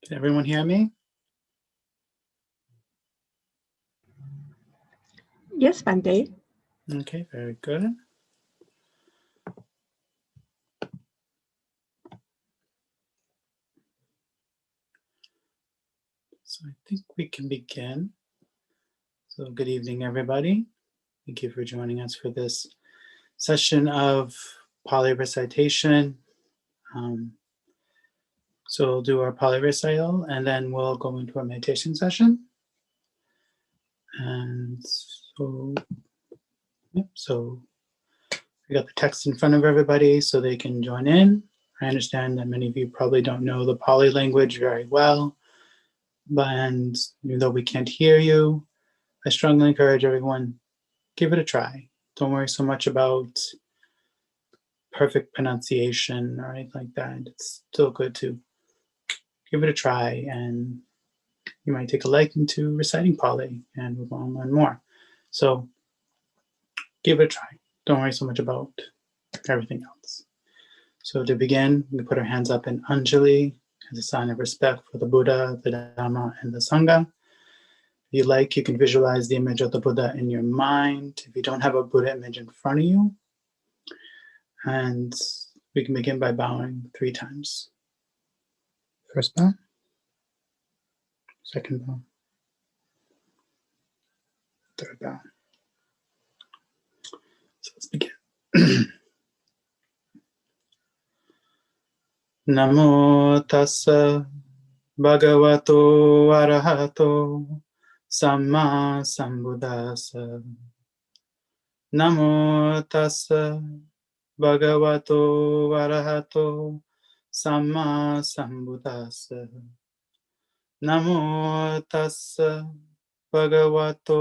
Can everyone hear me? Yes, Bante. Okay, very good. So I think we can begin. So good evening, everybody. Thank you for joining us for this session of Pali recitation. So we'll do our Pali recital and then we'll go into our meditation session. And so we got the text in front of everybody so they can join in. I understand that many of you probably don't know the Pali language very well, and even though we can't hear you, I strongly encourage everyone, give it a try. Don't worry so much about perfect pronunciation or anything like that. It's still good to give it a try, and you might take a liking to reciting Pali and we'll want to learn more. So give it a try. Don't worry so much about everything else. So to begin, we put our hands up in Anjali as a sign of respect for the Buddha, the Dhamma, and the Sangha. If you like, you can visualize the image of the Buddha in your mind. If you don't have a Buddha image in front of you, and we can begin by bowing 3 times. First bow, second bow, third bow. So let's begin. Namo tassa bhagavato arahato samma sambuddhassa. Namo tassa bhagavato arahato samma sambuddhassa. Namo tassa bhagavato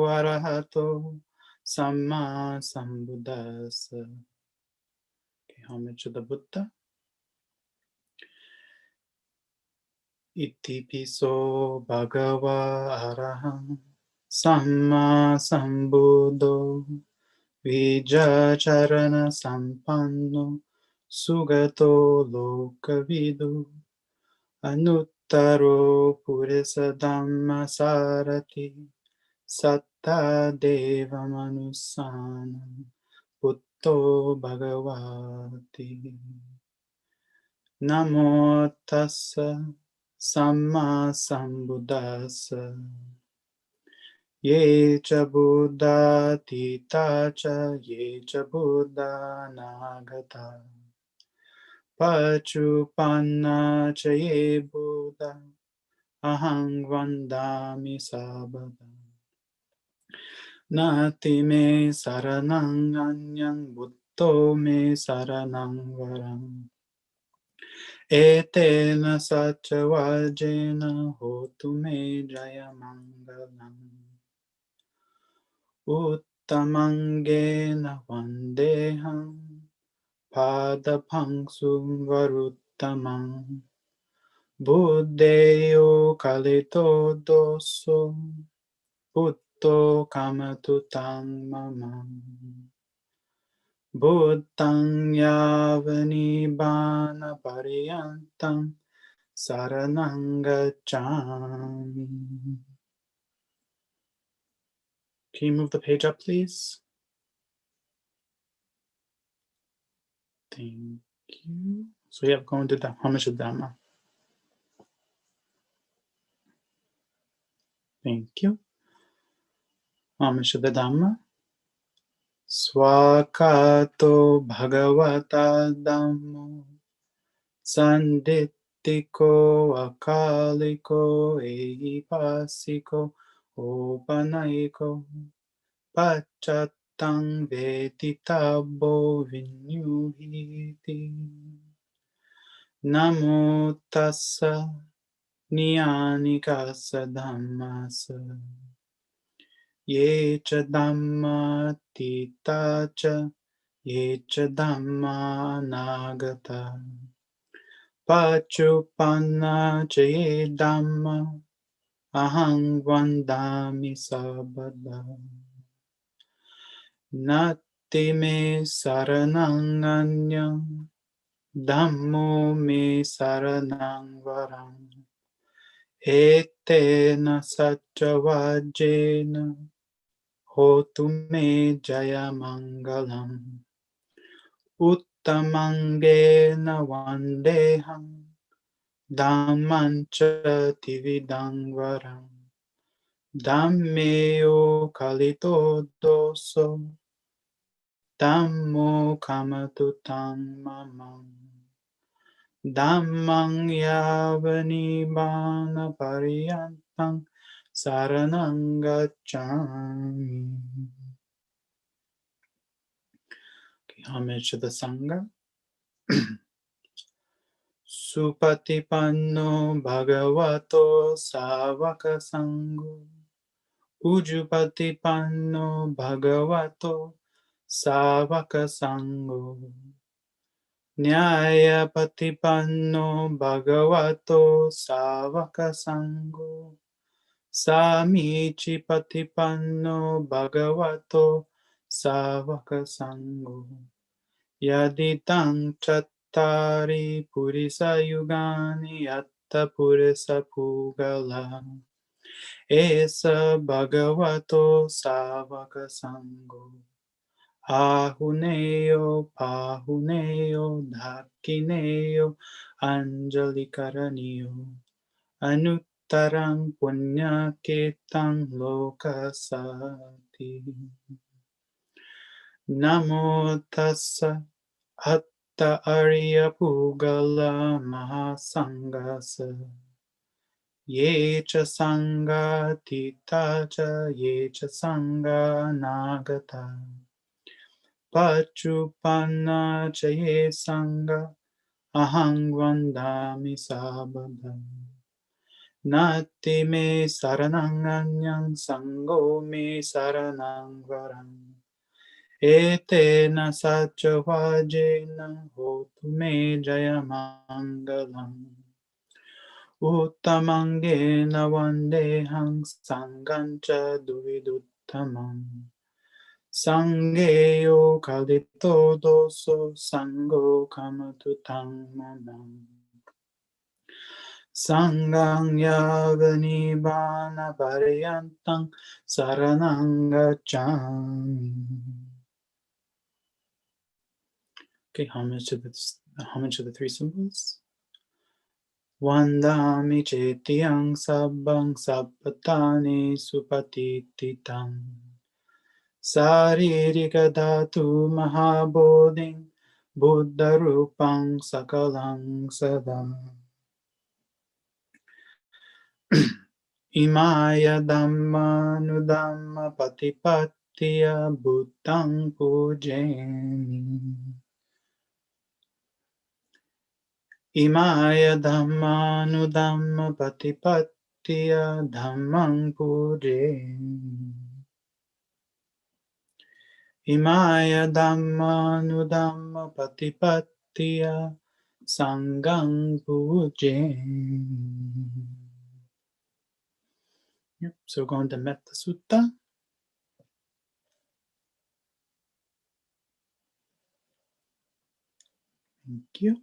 arahato samma sambuddhassa. Okay, homage to the Buddha. Iti piso bhagava araham samma sambuddho vijacharana sampanno sugato lokavidu anuttaro purisa dhamma sarati satta deva manusana buddho bhagavati. Namo tassa samma sambuddhassa ye cha buddha tita cha ye cha buddha nagata pachupanna cha ye buddha ahang vandami sabada nati me saranang anyang buddho me saranang varam etena sacha vajena hotu me jaya mangalam uttamangena vandeham padaphangsum varuttamam buddheyo kalito doso buddho kamatutam mamam buddhang yavani bana pariyantam saranang gacchami. Can you move the page up, please? Thank you. So we have going to the homage of Dhamma. Thank you. Homage of the Dhamma. Swakato bhagavata dhammo sanditiko akaliko ehipasiko opanaiko pachattang vetitabo vinyuhiti. Namo tassa niyanikasa dhammasa ye cha dhamma tita cha ye cha dhamma nagata pachupanna cha ye dhamma ahang vandami sabada nati me saranang anyam dhammo me saranang varam etena satchavajena hotu me jaya mangalam uttamangena vandeham Dhammancha tividangvaram Dhammeo kalito doso Dhammo kamatu tam mamam Dhammang yavani bana pariyantang saranang gacchami. Okay, homage to the Sangha. Supatipanno bhagavato savaka sangho Ujupatipanno bhagavato savaka sangho Nyayapatipanno bhagavato savaka sangho Samichipatipanno bhagavato savaka sangho Yaditang chattari purisa yugani yatta purisa pugala Esa bhagavato savaka sangho Ahuneyo pahuneyo dhakineyo anjali karaniyo Anuttarang punya ketang lokasati Namo tassa atta arya pugala mahasangasa Ye cha sangha tita cha ye cha sangha nagata Pachupanna cha ye sangha ahang vandami sabada Nati me saranang anyang sangho me saranang varam Etena sacha vajena hotu me jaya mangalam Uttamangena vandehang sangancha duviduttamam Sangeyo kalito doso sango kamatu tammanam Sangang yavani bana pariyantang saranang gacchami. Okay, homage to the three symbols. Vandami chetiyang sabbang sappatani supatititang Saririka dhatu mahabodhing Buddha rupang sakalang sadam Imaya dhamma nudhamma patipattiya buddhang pujemi Imaya dhamma nudhamma patipattiya dhammang pujemi Imaya dhamma nudhamma patipattiya sangang pujemi. Yep, so we're going to Metta Sutta. Thank you.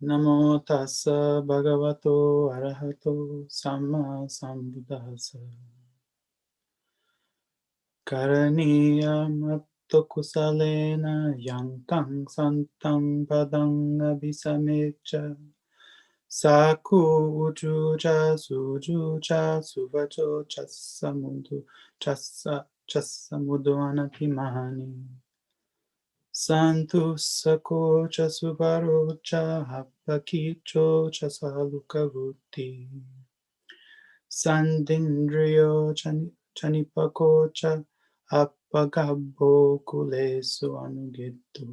Namo tassa bhagavato arahato samma sambuddhassa. Karaniya matto kusalena yankang santang padang abhisamecha. Saku ujuja sujuja suvacho chassamudu anapimani Santu sakocha suvarocha hapakicho chasalukavuti Sandindriyo chanipakocha apagabbo kulesu anugetto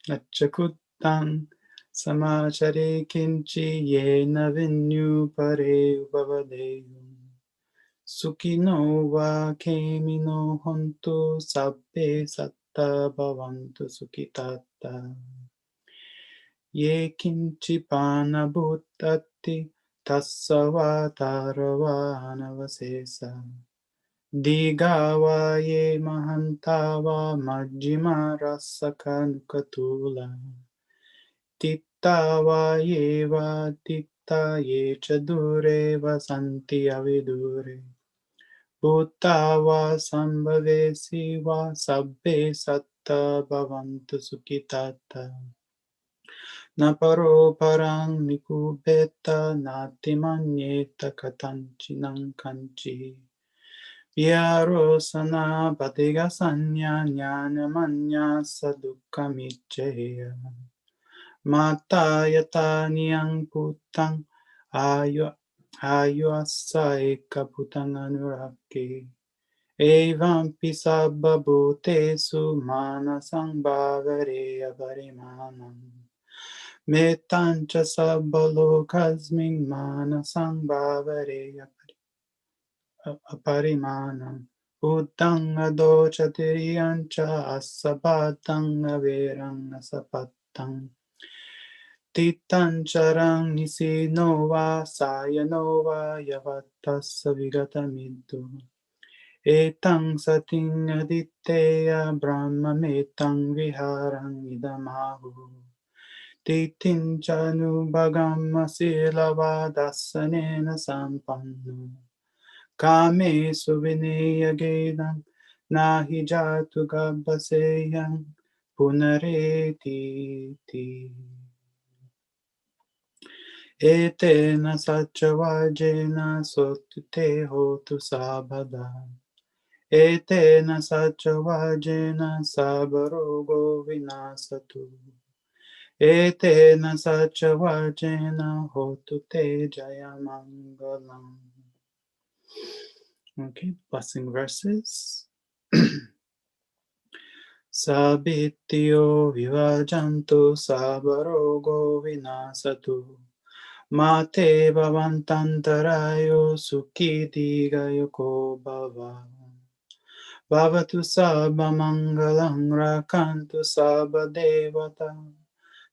Nachakutang samachare kinchi yena vinyu pare upavadeyum Sukino va kemino hontu sabbe satta bhavantu sukitata Ye kinchi pana bhuttati tassava tarava anavasesa Digava ye mahantava majjima rasaka nukatula Uttava yeva tikta ye cha dure vasanti avidure. Uttava sambhave siva sabbe satta bhavantu sukhitata. Na paro parang nikubeta nati manyeta katanchinang kanchi. Vyarosana patiga sanya jnana manya sadukamicheya. Mata yata niyang putang ayu asa ekaputang anurake. Evam pisabha bhutesu manasang bhavare avarimanam. Metancha sabbalokasming manasang bhavare aparimanam. Uddang adochatiriyancha asabhatang averang asapatang. Titancharam nisinova sayanova yavatassa vigatamidu. Etang sating aditeya brahma metang viharang idamahu. Titinchanu bhagam asilava dasanena sampannu. Kame suvineya gedam nahi jatu gabbaseyam punareti. Etena satchavajena sotute hotu sabhada. Etena satchavajena sabarogo vinasatu. Etena satchavajena hotu te jayamangalam. Okay, blessing verses. Sabityo vivajantu sabarogo vinasatu. Mate bhavantantarayo sukiti gayoko bhava. Bhavatu sabha mangalang rakantu sabha devata.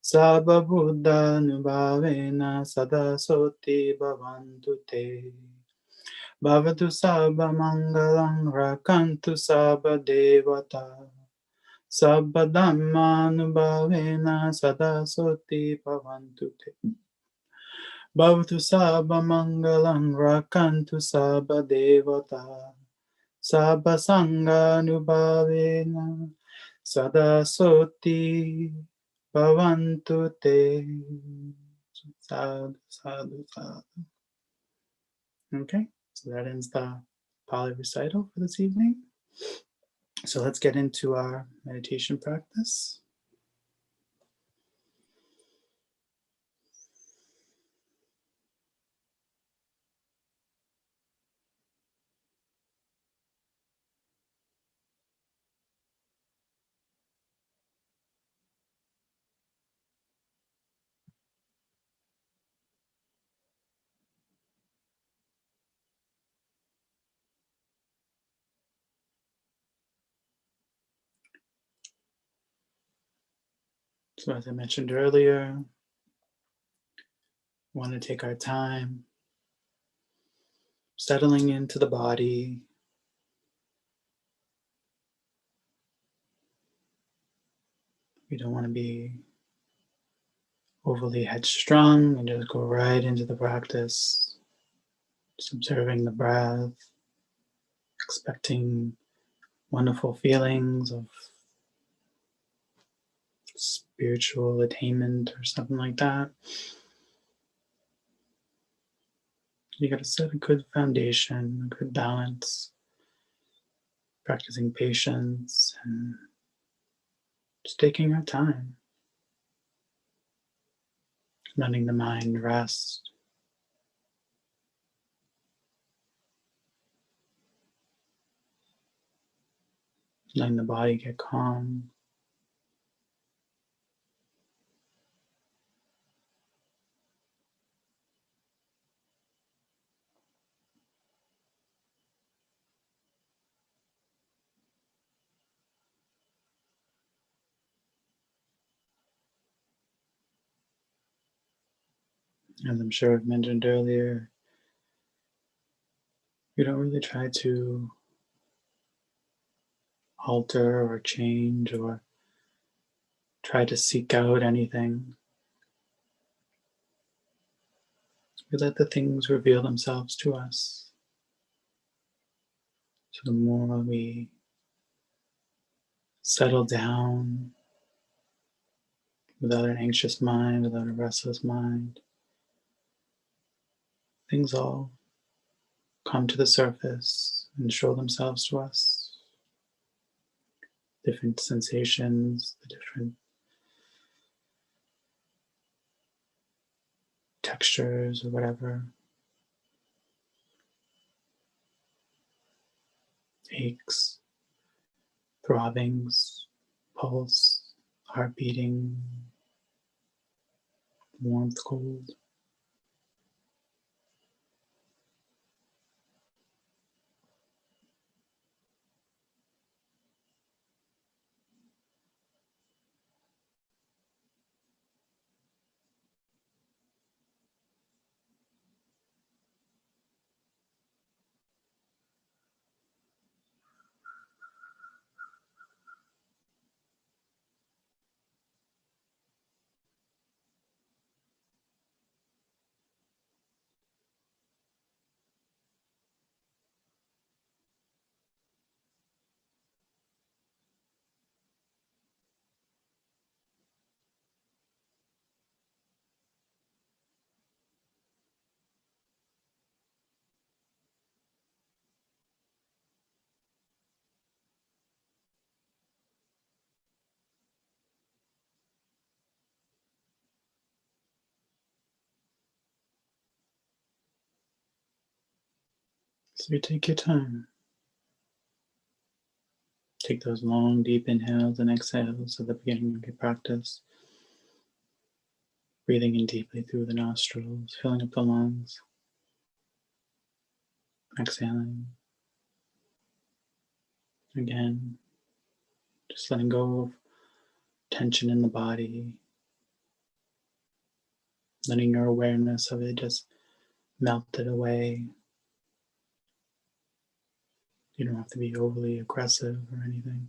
Sabha buddha nubhavena sada soti bhavantu te. Bhavatu sabha mangalang rakantu sabha devata. Sabha dhamma nubhavena sada soti bhavantu te. Bhavatu sabha mangalang rakantu sabha devata. Sabha sangha nubhavena sada soti bhavantu te. Sadhu, sadhu, sadhu. Okay, so that ends the Pali recital for this evening. So let's get into our meditation practice. So as I mentioned earlier, we want to take our time settling into the body. We don't want to be overly headstrong and just go right into the practice, just observing the breath, expecting wonderful feelings of spiritual attainment or something like that. You got to set a good foundation, a good balance, practicing patience and just taking our time, letting the mind rest, letting the body get calm. As I'm sure I've mentioned earlier, we don't really try to alter or change or try to seek out anything. we let the things reveal themselves to us. So the more we settle down without an anxious mind, without a restless mind, things all come to the surface and show themselves to us. Different sensations, the different textures or whatever, aches, throbbings, pulse, heart beating, warmth, cold. So you take your time. Take those long, deep inhales and exhales at the beginning of your practice. Breathing in deeply through the nostrils, filling up the lungs. Exhaling. Again, just letting go of tension in the body. Letting your awareness of it just melt it away. You don't have to be overly aggressive or anything.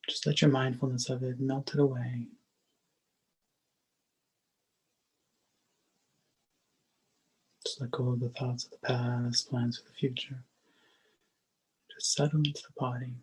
Just let your mindfulness of it melt it away. Just let go of the thoughts of the past, plans for the future. Just settle into the body.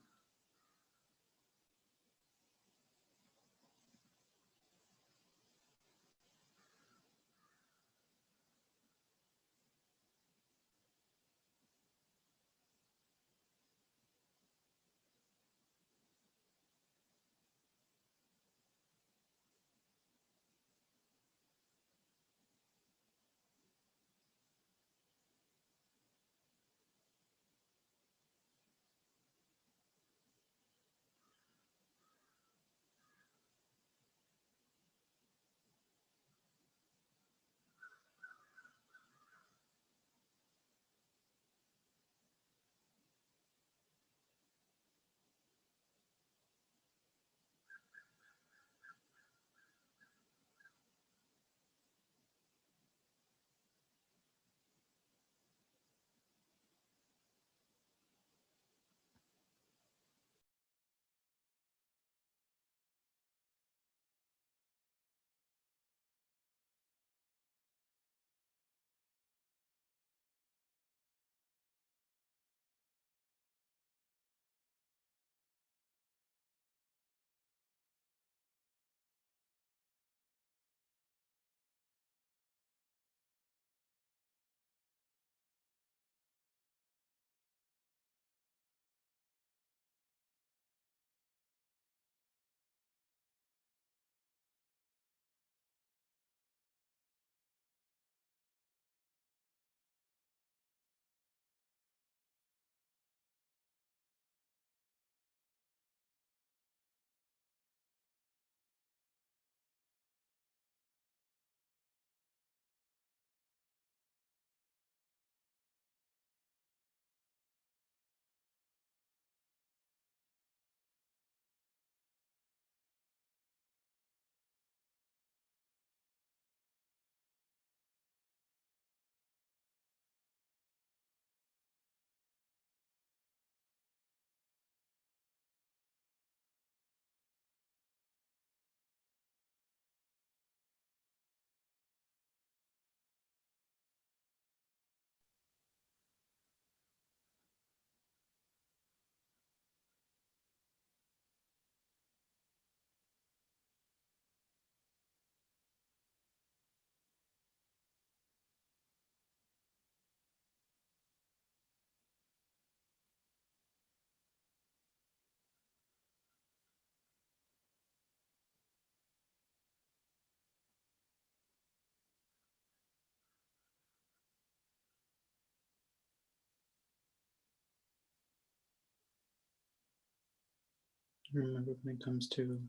Remember, when it comes to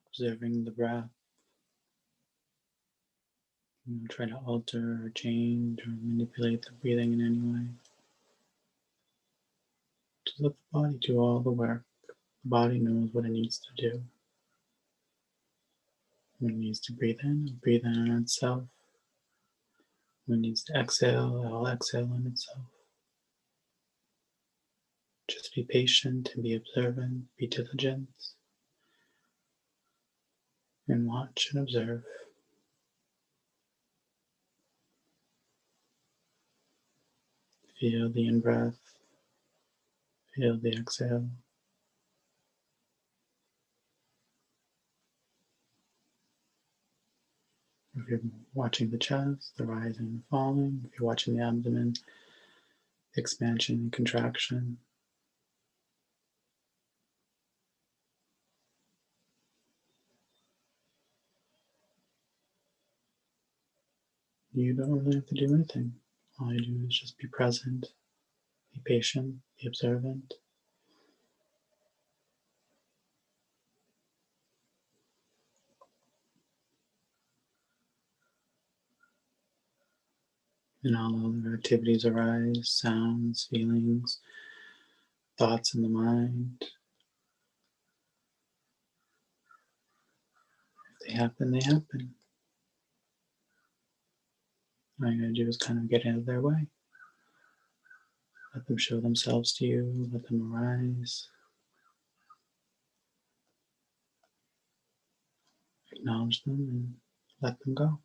observing the breath, try to alter or change or manipulate the breathing in any way. Just let the body do all the work. The body knows what it needs to do. When it needs to breathe in, it'll breathe in on itself. When it needs to exhale, it'll exhale on itself. Just be patient and be observant, be diligent, and watch and observe. Feel the in-breath, feel the exhale. If you're watching the chest, the rising and falling, if you're watching the abdomen, expansion and contraction. You don't really have to do anything. All you do is just be present, be patient, be observant. And all other activities arise, sounds, feelings, thoughts in the mind. If they happen, they happen. All you gotta do is kind of get out of their way. Let them show themselves to you, let them arise. Acknowledge them and let them go.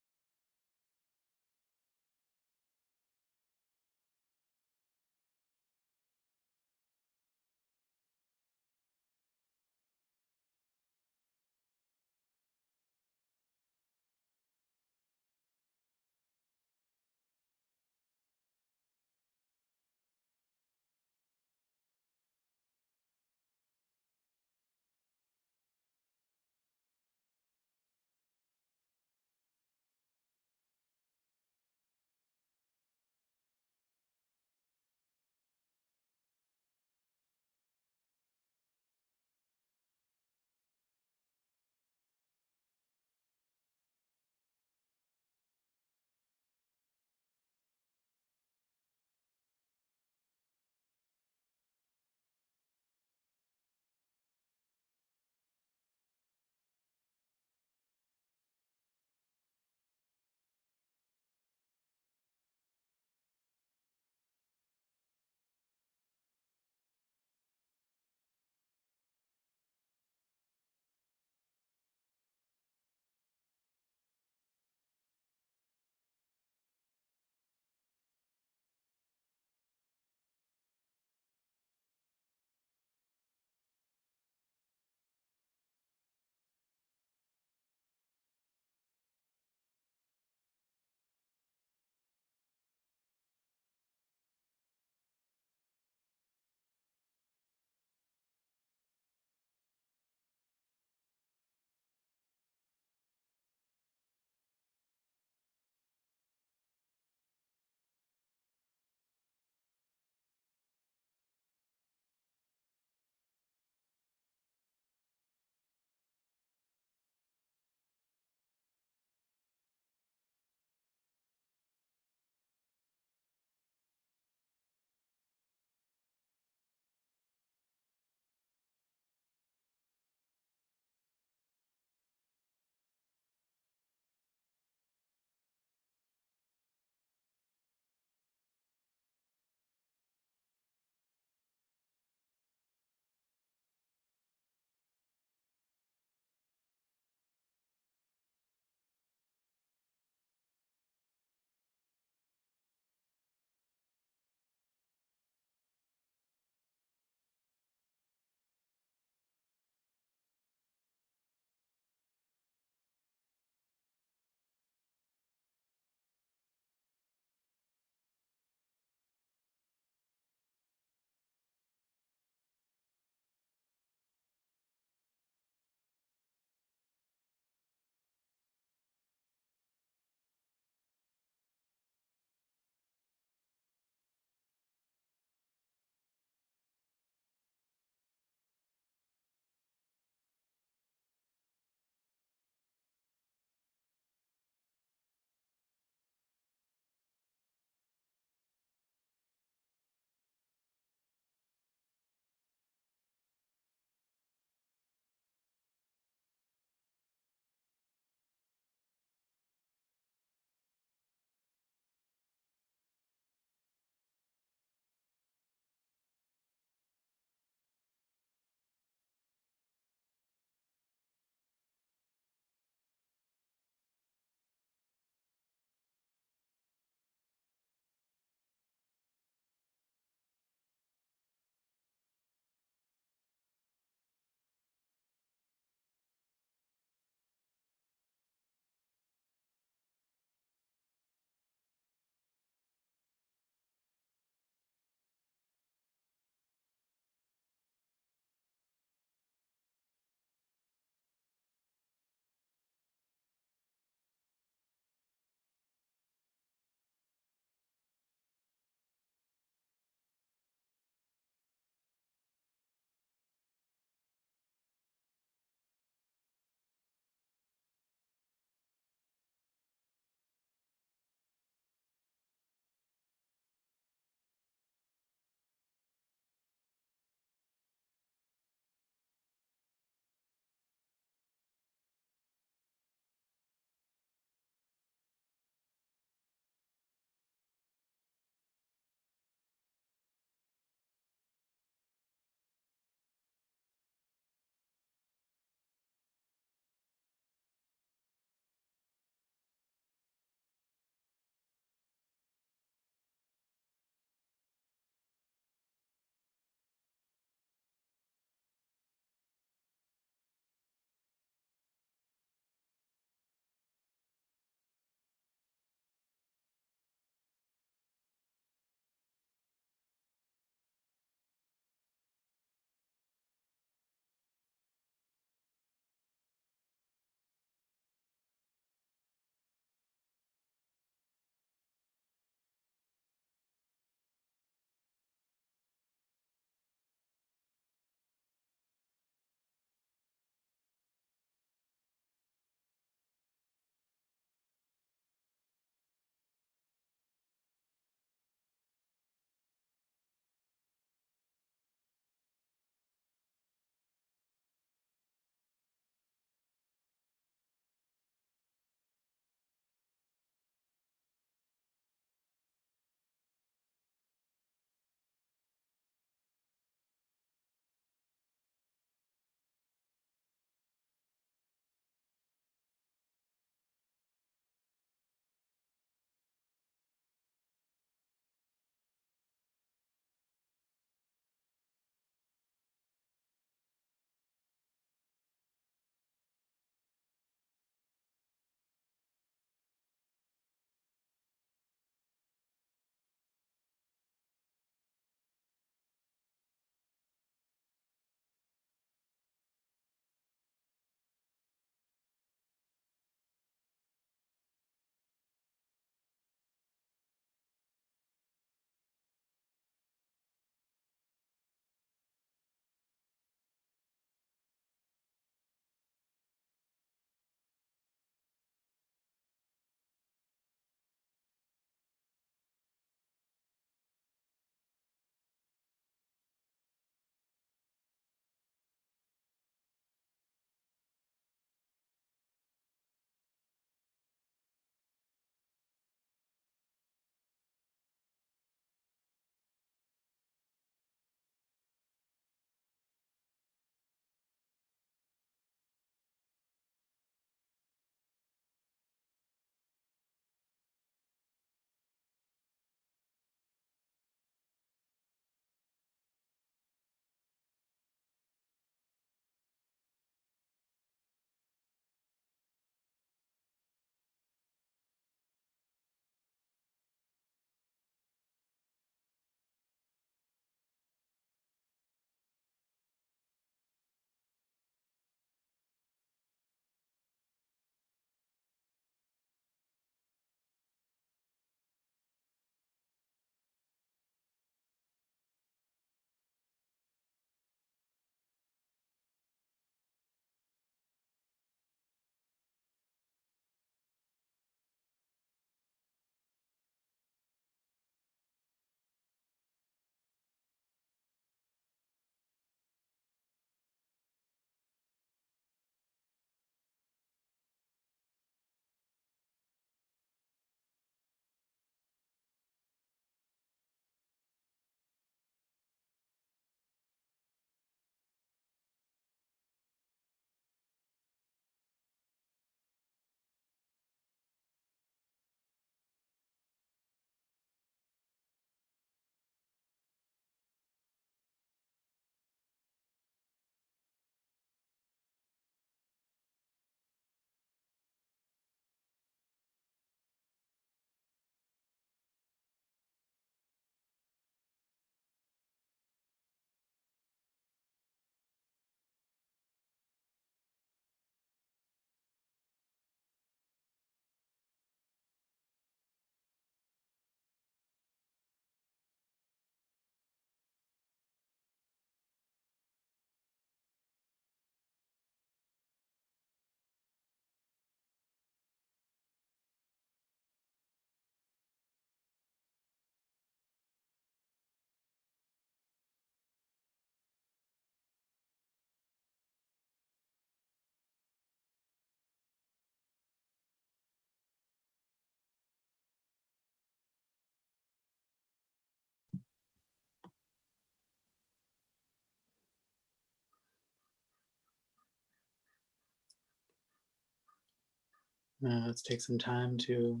Now let's take some time to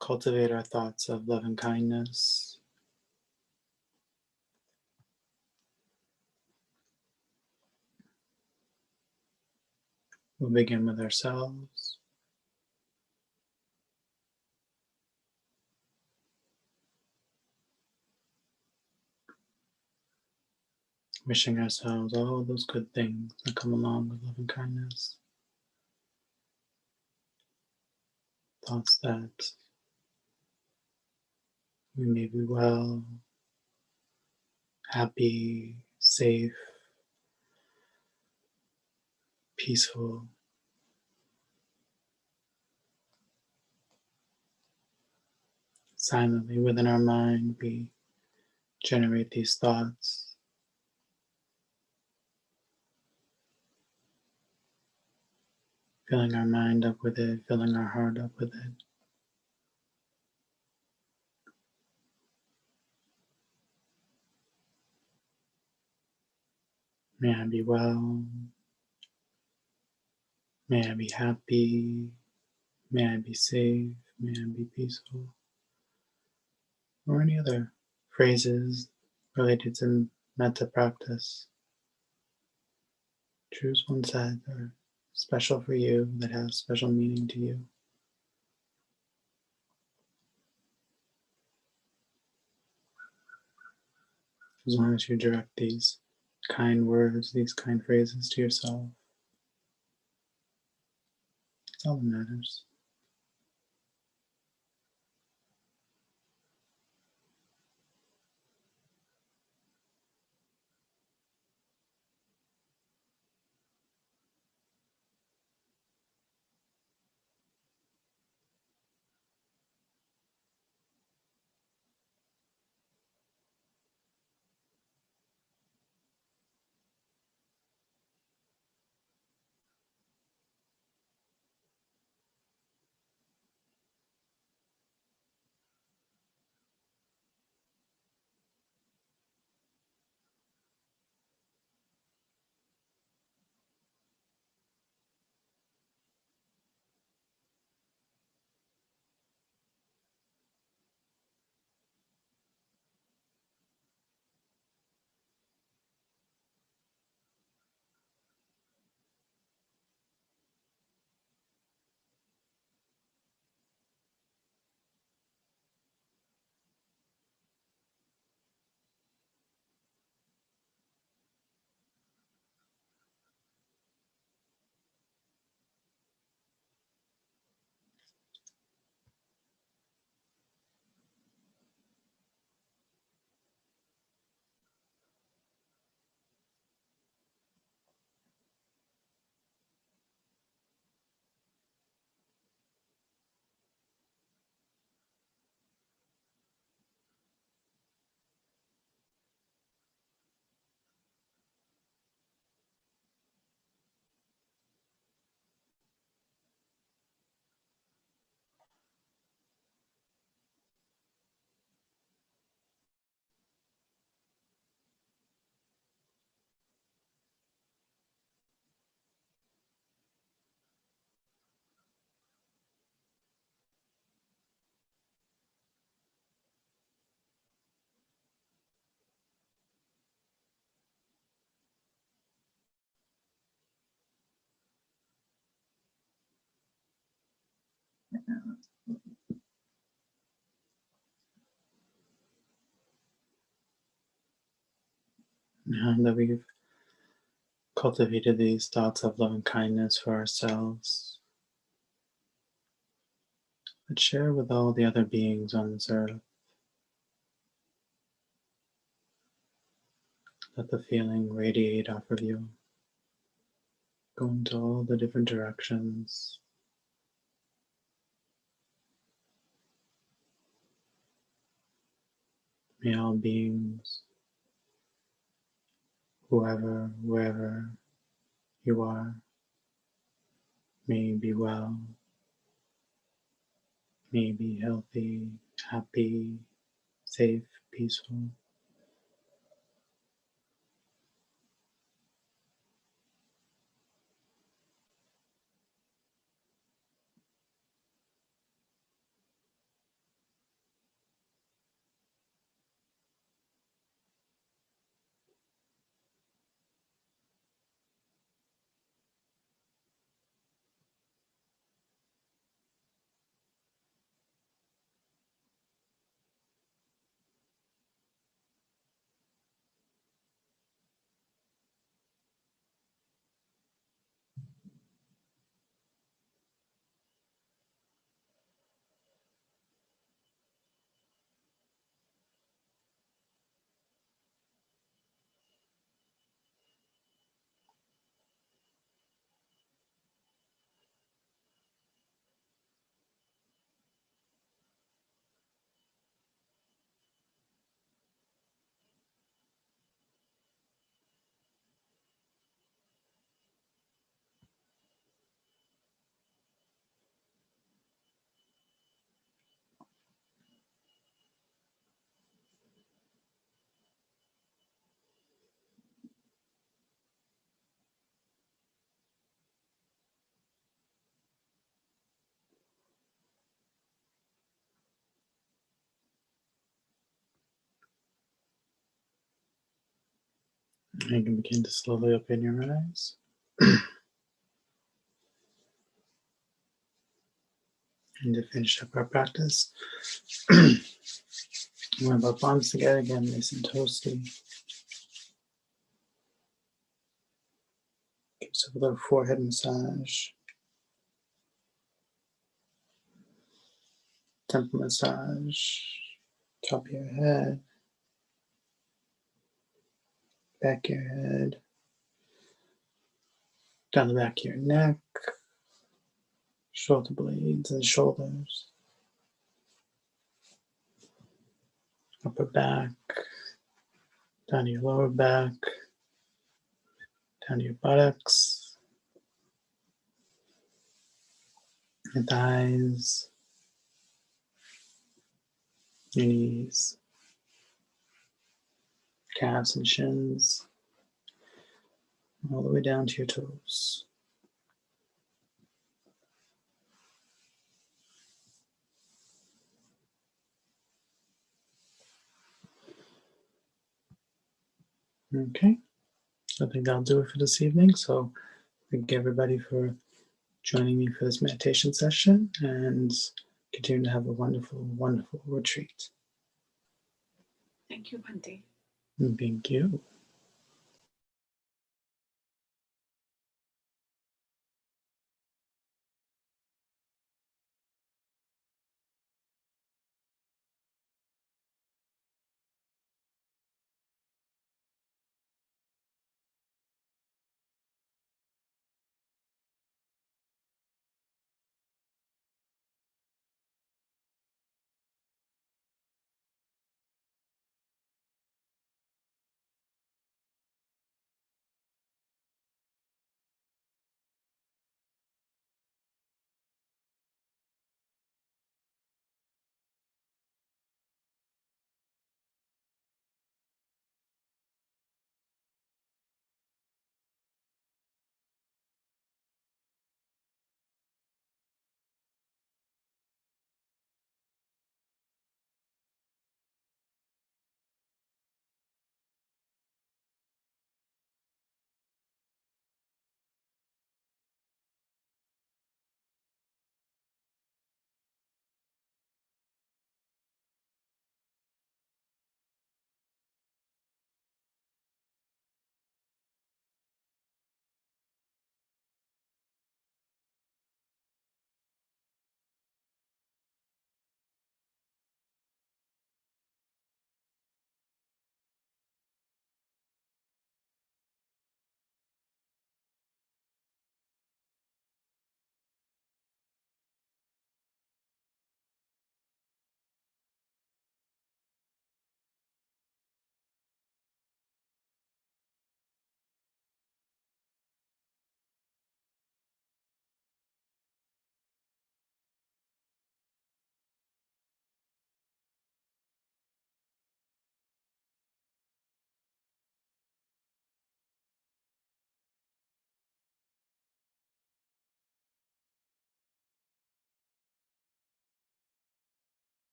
cultivate our thoughts of love and kindness. We'll begin with ourselves. Wishing ourselves all those good things that come along with love and kindness. Thoughts that we may be well, happy, safe, peaceful. Silently within our mind, we generate these thoughts, filling our mind up with it, filling our heart up with it. May I be well. May I be happy. May I be safe. May I be peaceful. Or any other phrases related to metta practice. Choose one that are special for you, that have special meaning to you. As long as you direct these kind words, these kind phrases to yourself, that's all that matters. Now that we've cultivated these thoughts of love and kindness for ourselves, let's share with all the other beings on this earth. Let the feeling radiate off of you, go into all the different directions. May all beings, whoever, wherever you are, may be well, may be healthy, happy, safe, peaceful. You can begin to slowly open your eyes. And to finish up our practice, we'll have our palms together again, nice and toasty. Give yourself a little forehead massage, temple massage, top of your head, back of your head, down the back of your neck, shoulder blades and shoulders, upper back, down to your lower back, down to your buttocks, your thighs, your knees, calves and shins, all the way down to your toes. Okay, I think that'll do it for this evening. So thank everybody for joining me for this meditation session, and continue to have a wonderful, wonderful retreat. Thank you, Bhante. Thank you.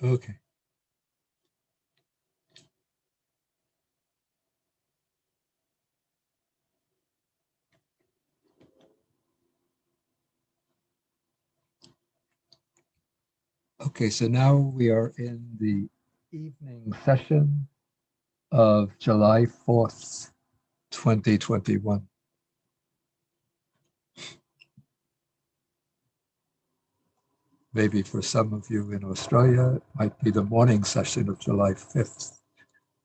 Okay. Okay, so now we are in the evening session of July 4th, 2021. Maybe for some of you in Australia, it might be the morning session of July 5th.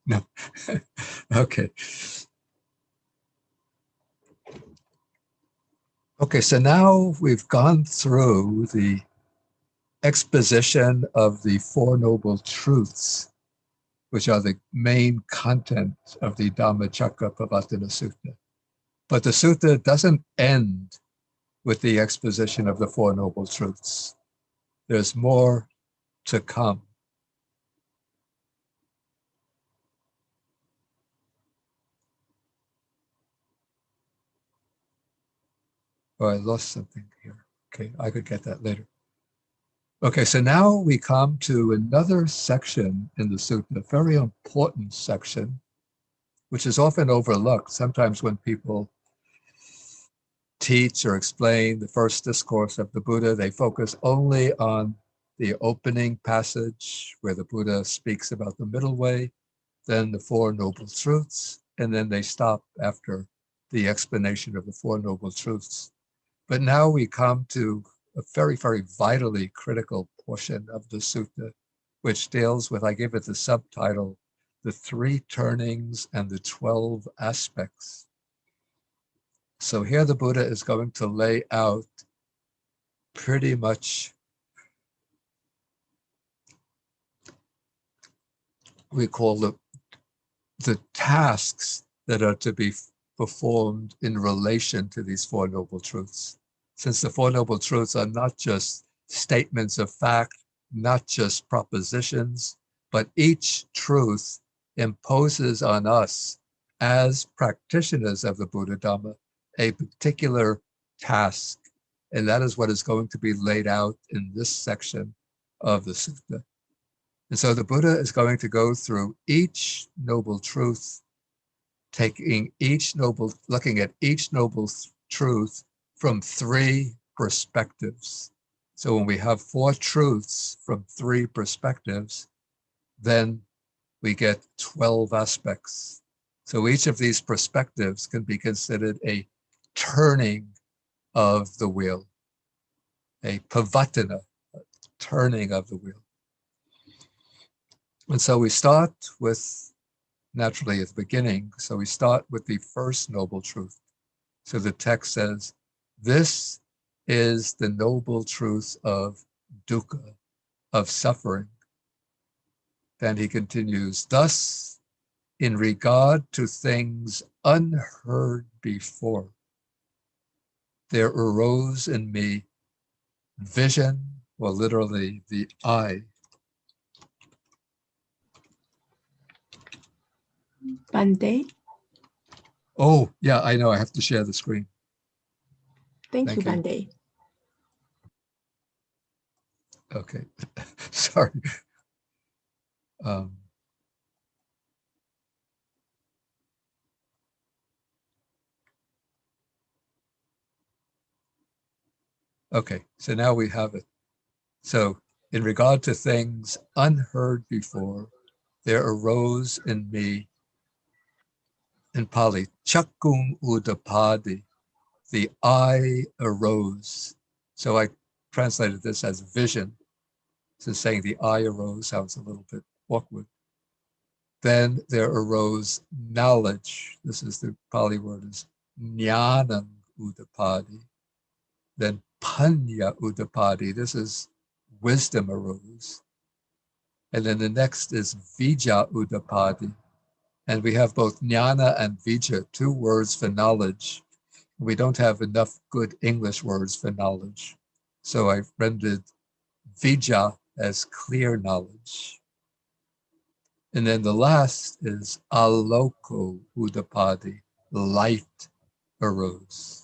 No. Okay. Okay, so now we've gone through the exposition of the Four Noble Truths, which are the main content of the Dhammacakkappavattana Sutta. But the sutta doesn't end with the exposition of the Four Noble Truths. There's more to come. Oh, I lost something here. Okay, I could get that later. Okay, so now we come to another section in the sutta, a very important section, which is often overlooked. Sometimes when people teach or explain the first discourse of the Buddha, they focus only on the opening passage where the Buddha speaks about the middle way, then the Four Noble Truths, and then they stop after the explanation of the Four Noble Truths. But now we come to a very, very vitally critical portion of the sutta, which deals with, I give it the subtitle, the 3 turnings and the 12 aspects. So here the Buddha is going to lay out pretty much, we call the tasks that are to be performed in relation to these Four Noble Truths. Since the Four Noble Truths are not just statements of fact, not just propositions, but each truth imposes on us as practitioners of the Buddha Dhamma a particular task. And that is what is going to be laid out in this section of the sutta. And so the Buddha is going to go through each noble truth, looking at each noble truth from 3 perspectives. So when we have 4 truths from 3 perspectives, then we get 12 aspects. So each of these perspectives can be considered a turning of the wheel, a pavattana, a turning of the wheel. And so we start with, naturally at the beginning, so we start with the first noble truth. So the text says, this is the noble truth of dukkha, of suffering. Then he continues, thus, in regard to things unheard before, there arose in me vision, or literally the eye. Bante. Oh, yeah, I know, I have to share the screen. Thank you, Thank you. Bante. Okay, sorry. Okay, so now we have it. So in regard to things unheard before, there arose in me, in Pali, chakkung udapadi, the eye arose. So I translated this as vision. So saying the eye arose sounds a little bit awkward. Then there arose knowledge. This is the Pali word is jnanam udapadi. Then panya udapadi. This is wisdom arose. And then the next is vijja udapadi. And we have both jnana and vijja, 2 words for knowledge. We don't have enough good English words for knowledge. So I rendered vijja as clear knowledge. And then the last is aloko udapadi, light arose.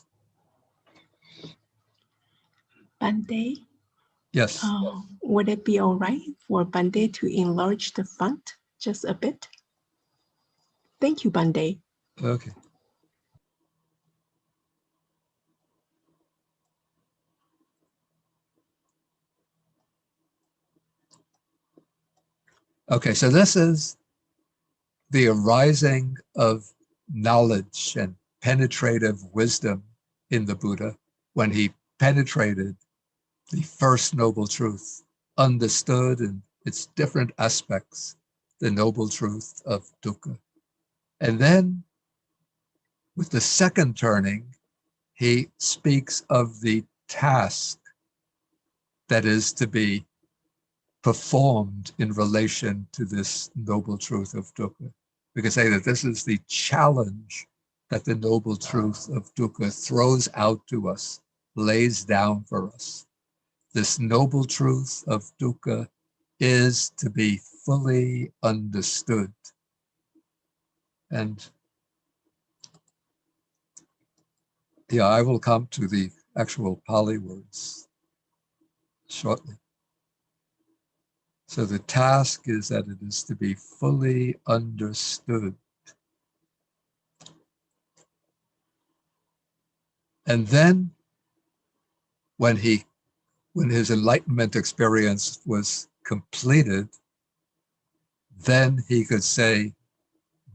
Bante. Yes. Would it be all right for Bande to enlarge the font just a bit? Thank you, Bande. Okay. Okay, so this is the arising of knowledge and penetrative wisdom in the Buddha when he penetrated the first noble truth, understood in its different aspects, the noble truth of dukkha. And then with the second turning, he speaks of the task that is to be performed in relation to this noble truth of dukkha. We can say that this is the challenge that the noble truth of dukkha throws out to us, lays down for us. This noble truth of dukkha is to be fully understood. And yeah, I will come to the actual Pali words shortly. So the task is that it is to be fully understood. And then when his enlightenment experience was completed, then he could say,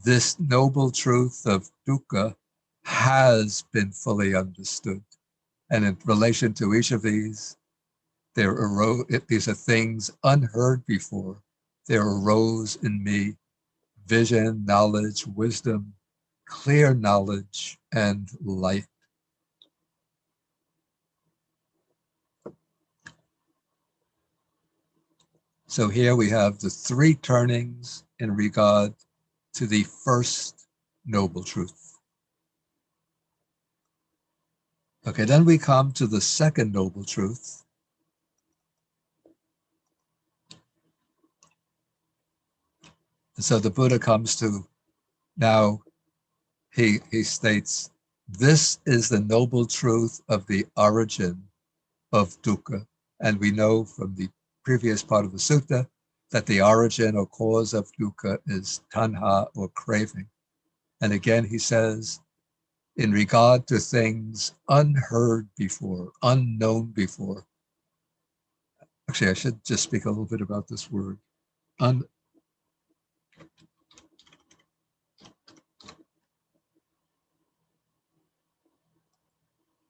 this noble truth of dukkha has been fully understood. And in relation to each of these, these are things unheard before. There arose in me vision, knowledge, wisdom, clear knowledge, and light. So here we have the three turnings in regard to the first noble truth. Okay, then we come to the second noble truth. And so the Buddha comes to, now he states, this is the noble truth of the origin of dukkha. And we know from the previous part of the sutta that the origin or cause of dukkha is tanha or craving. And again, he says, in regard to things unheard before, unknown before. Actually, I should just speak a little bit about this word.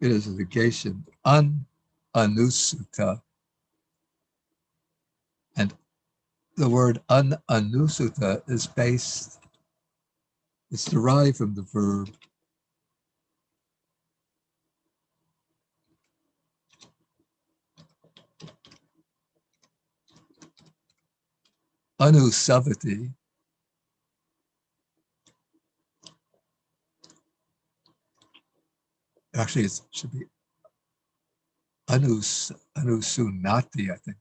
It is a negation, anusutta. And the word anusutta is based, it's derived from the verb anusavati. Actually, it should be anusunati, I think.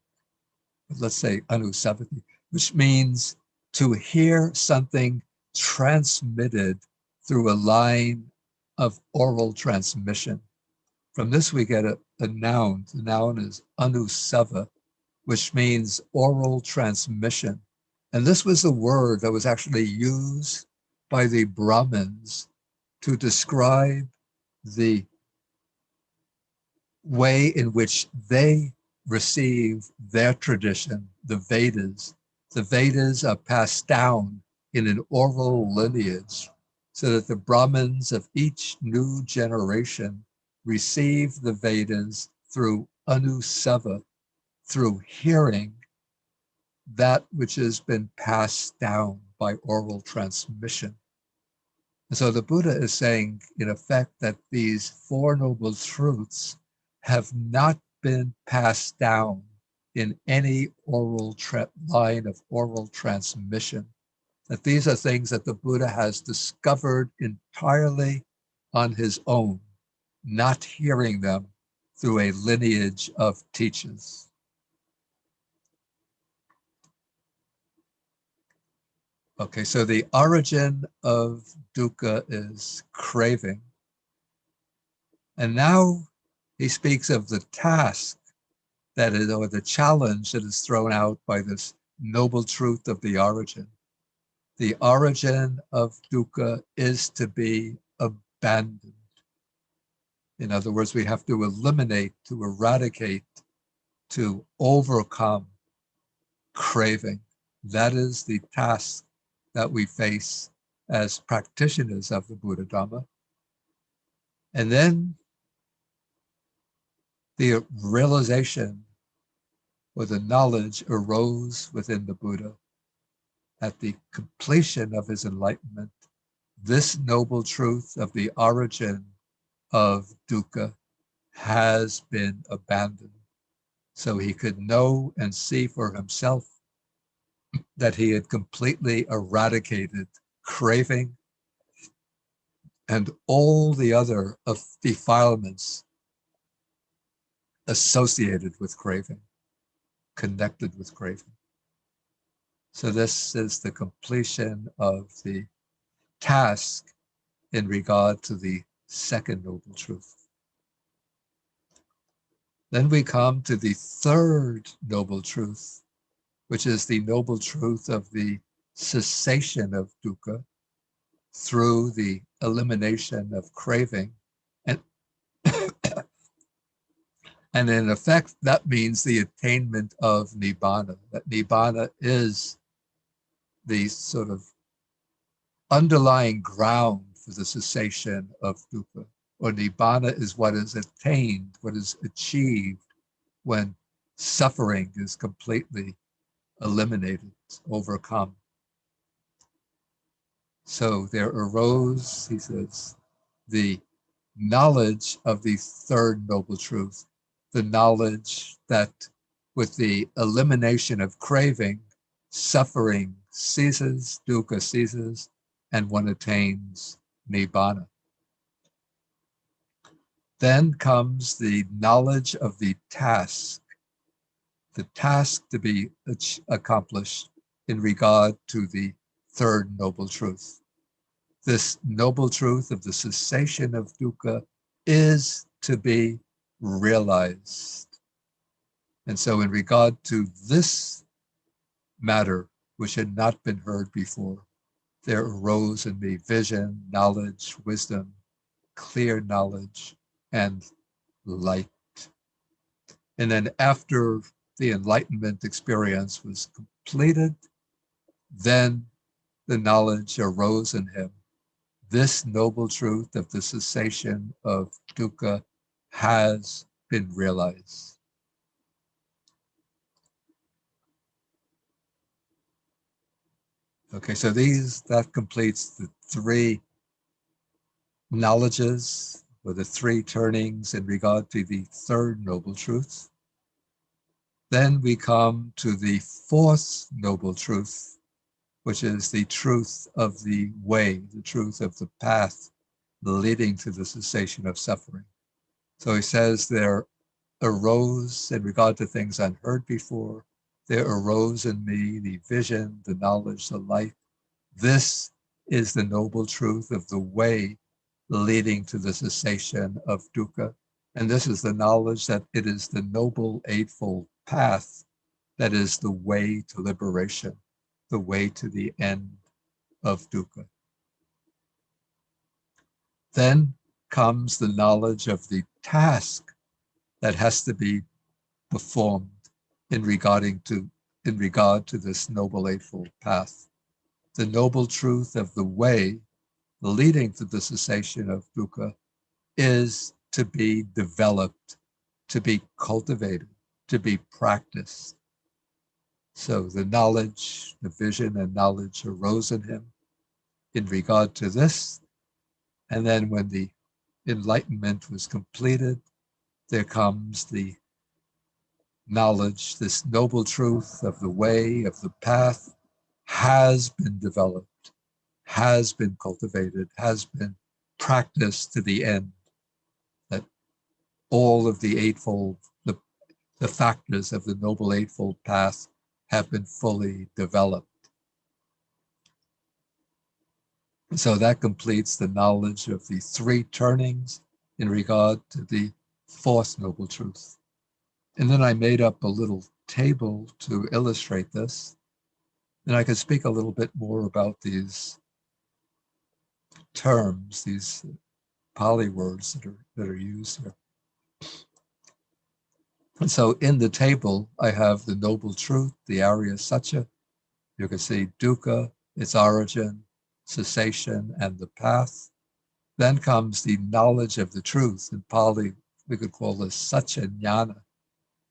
But let's say anusavati, which means to hear something transmitted through a line of oral transmission. From this, we get a noun. The noun is anusava, which means oral transmission. And this was the word that was actually used by the Brahmins to describe the way in which they receive their tradition, the Vedas. The Vedas are passed down in an oral lineage so that the Brahmins of each new generation receive the Vedas through anusava, through hearing that which has been passed down by oral transmission. And so the Buddha is saying, in effect, that these Four Noble Truths have not been passed down in any oral line of oral transmission, that these are things that the Buddha has discovered entirely on his own, not hearing them through a lineage of teachers. Okay, so the origin of dukkha is craving. And now he speaks of the task that is, or the challenge that is thrown out by this noble truth of the origin. The origin of dukkha is to be abandoned. In other words, we have to eliminate, to eradicate, to overcome craving. That is the task that we face as practitioners of the Buddha Dhamma. And then the realization or the knowledge arose within the Buddha at the completion of his enlightenment. This noble truth of the origin of dukkha has been abandoned. So he could know and see for himself that he had completely eradicated craving and all the other defilements associated with craving, connected with craving. So this is the completion of the task in regard to the second noble truth. Then we come to the third noble truth, which is the noble truth of the cessation of dukkha through the elimination of craving. And, and in effect, that means the attainment of nibbana. That nibbana is the sort of underlying ground for the cessation of dukkha. Or nibbana is what is attained, what is achieved when suffering is completely eliminated, overcome. So there arose, he says, the knowledge of the third noble truth, the knowledge that with the elimination of craving, suffering ceases, dukkha ceases, and one attains nibbana. Then comes the knowledge of the task to be accomplished in regard to the third noble truth. This noble truth of the cessation of dukkha is to be realized. And so in regard to this matter, which had not been heard before, there arose in me vision, knowledge, wisdom, clear knowledge, and light. And then after the enlightenment experience was completed, then the knowledge arose in him. This noble truth of the cessation of dukkha has been realized. Okay, so that completes the three knowledges, or the three turnings in regard to the third noble truth. Then we come to the fourth noble truth, which is the truth of the way, the truth of the path leading to the cessation of suffering. So he says there arose, in regard to things unheard before, there arose in me the vision, the knowledge, the light. This is the noble truth of the way leading to the cessation of dukkha. And this is the knowledge that it is the noble eightfold path that is the way to liberation, the way to the end of dukkha. Then comes the knowledge of the task that has to be performed in regard to this noble eightfold path. The noble truth of the way leading to the cessation of dukkha is to be developed, to be cultivated, to be practiced. So the knowledge, the vision and knowledge arose in him in regard to this. And then when the enlightenment was completed, there comes the knowledge, this noble truth of the way, of the path, has been developed, has been cultivated, has been practiced to the end, that all of the eightfold, the factors of the noble eightfold path have been fully developed. So that completes the knowledge of the three turnings in regard to the fourth noble truth. And then I made up a little table to illustrate this. And I could speak a little bit more about these terms, these Pali words that are used here. And so in the table, I have the Noble Truth, the Arya Satya. You can see dukkha, its origin, cessation, and the path. Then comes the knowledge of the truth. In Pali, we could call this Satya Jnana.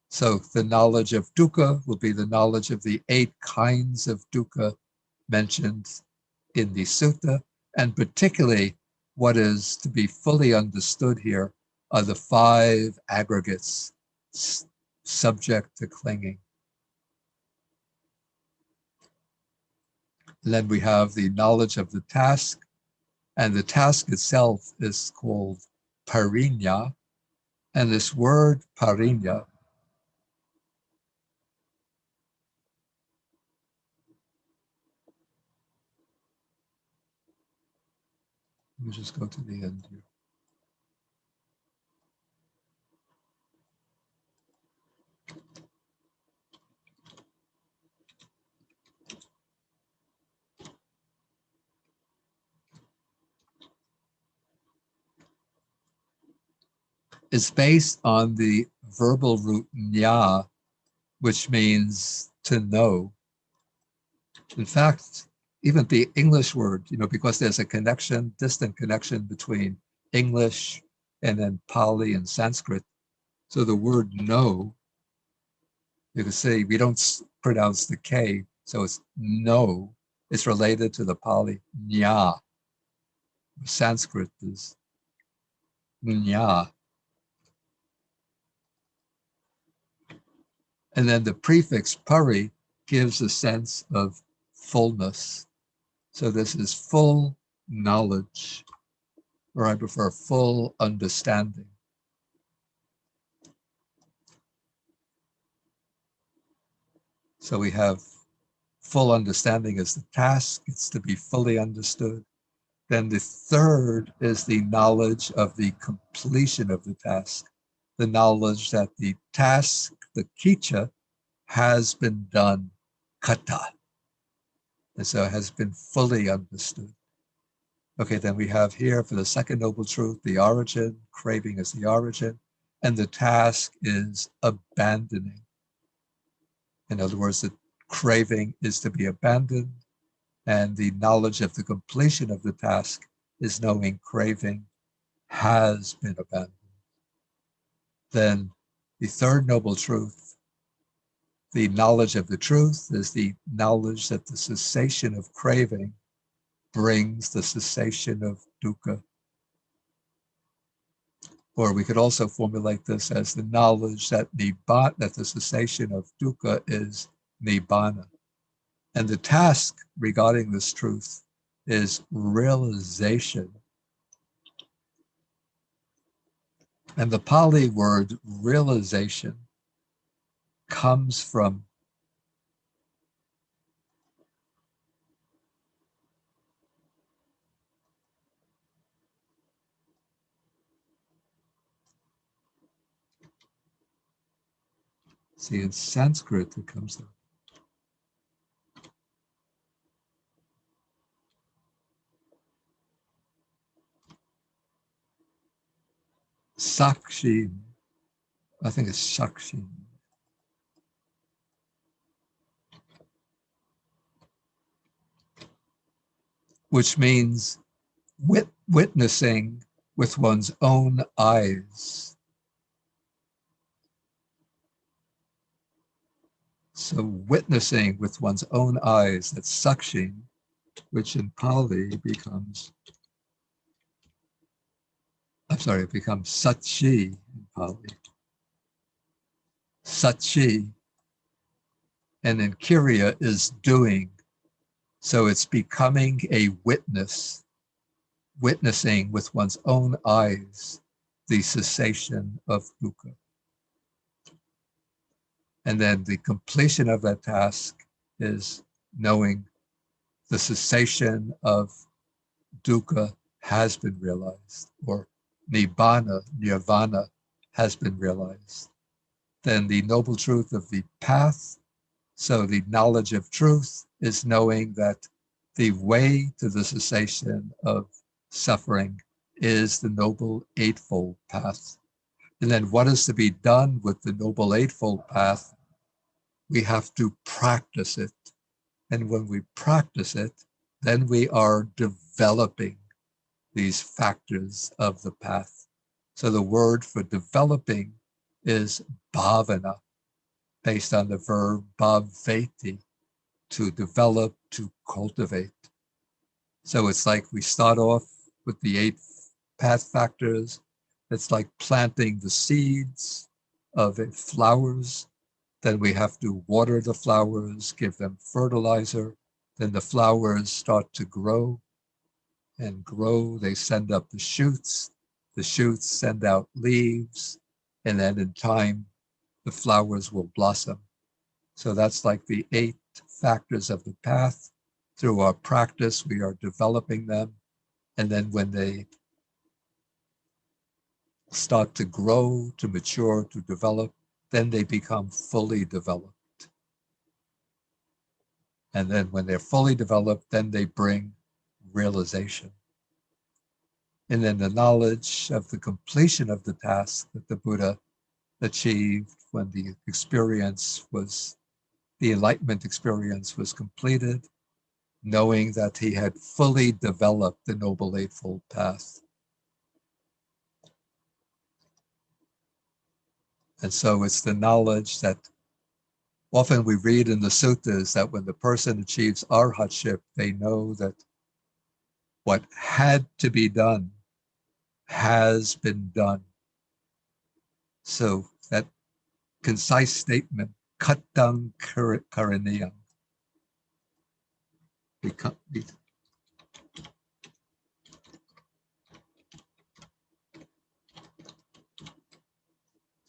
So the knowledge of dukkha will be the knowledge of the 8 kinds of dukkha mentioned in the sutta, and particularly what is to be fully understood here are the 5 aggregates subject to clinging. And then we have the knowledge of the task, and the task itself is called parinya. And this word parinya let me just go to the end here. It's based on the verbal root nya, which means to know. In fact, even the English word, because there's a connection, distant connection between English and then Pali and Sanskrit. So the word know, you can say we don't pronounce the K, so it's no. It's related to the Pali nya. Sanskrit is nya. And then the prefix pari gives a sense of fullness. So this is full knowledge, or I prefer full understanding. So we have full understanding as the task. It's to be fully understood. Then the third is the knowledge of the completion of the task, the knowledge that the task, the kicha, has been done, kata. And so it has been fully understood. Okay, then we have here for the second noble truth, the origin, craving is the origin, and the task is abandoning. In other words, the craving is to be abandoned, and the knowledge of the completion of the task is knowing craving has been abandoned. Then the third noble truth, the knowledge of the truth, is the knowledge that the cessation of craving brings the cessation of dukkha. Or we could also formulate this as the knowledge that that the cessation of dukkha is nibbana. And the task regarding this truth is realization. And the Pali word realization comes from see, in Sanskrit it comes up. Sakshi, I think it's Sakshi, which means witnessing with one's own eyes. So witnessing with one's own eyes, that's sakshi, which in Pali becomes, it becomes satchi in Pali. Satchi, and then Kriya is doing. So it's becoming a witness, witnessing with one's own eyes the cessation of dukkha. And then the completion of that task is knowing the cessation of dukkha has been realized, or nibbana, nirvana, has been realized. then the noble truth of the path. So the knowledge of truth is knowing that the way to the cessation of suffering is the Noble Eightfold Path. And then what is to be done with the Noble Eightfold Path? We have to practice it. And when we practice it, then we are developing these factors of the path. So the word for developing is bhavana, based on the verb bhaveti, to develop, to cultivate. So it's like we start off with the 8 path factors. It's like planting the seeds of flowers. Then we have to water the flowers, give them fertilizer. Then the flowers start to grow and grow. They send up the shoots. The shoots send out leaves. And then in time, the flowers will blossom. So that's like the 8 factors of the path. Through our practice, we are developing them. And then when they start to grow, to mature, to develop, then they become fully developed. And then when they're fully developed, then they bring realization. And then the knowledge of the completion of the task that the Buddha achieved when the enlightenment experience was completed, knowing that he had fully developed the Noble Eightfold Path. And so it's the knowledge that often we read in the suttas that when the person achieves arhatship, they know that what had to be done has been done. So that concise statement, kattang karaniyam,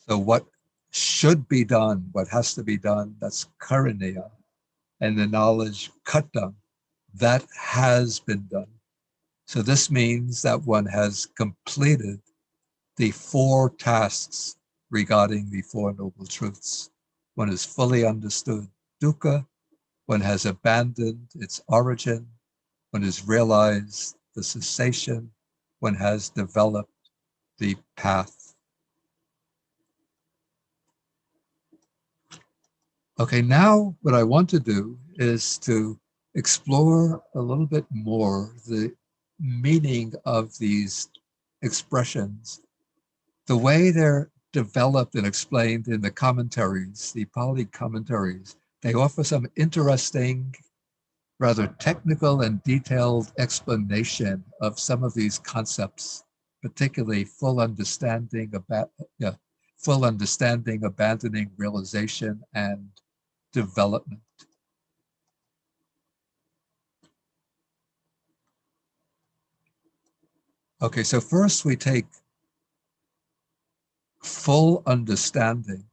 so what should be done, what has to be done, that's karaniya. And the knowledge, kattang, that has been done. So this means that one has completed the 4 tasks regarding the 4 Noble Truths. One has fully understood dukkha, one has abandoned its origin, one has realized the cessation, one has developed the path. Okay, now what I want to do is to explore a little bit more the meaning of these expressions, the way they're developed and explained in the commentaries, the Pali commentaries. They offer some interesting, rather technical and detailed explanation of some of these concepts, particularly full understanding, abandoning, realization, and development. Okay, so first we take full understanding.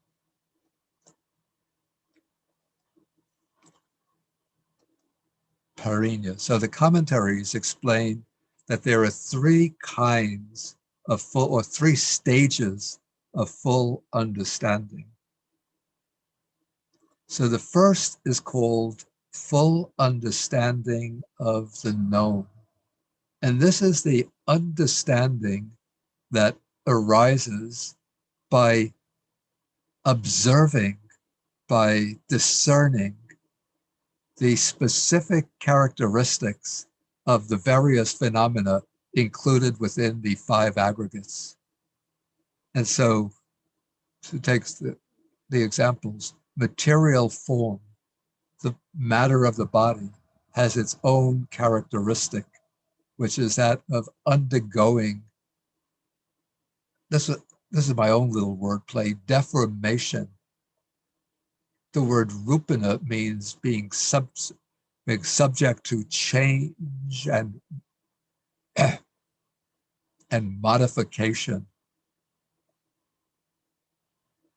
Parinya. So the commentaries explain that there are 3 kinds of full, or 3 stages of full understanding. So the first is called full understanding of the known. And this is the understanding that arises by observing, by discerning the specific characteristics of the various phenomena included within the 5 aggregates. And so it takes the examples, material form, the matter of the body has its own characteristic, which is that of undergoing, this is my own little wordplay, deformation. The word rupana means being subject to change and modification.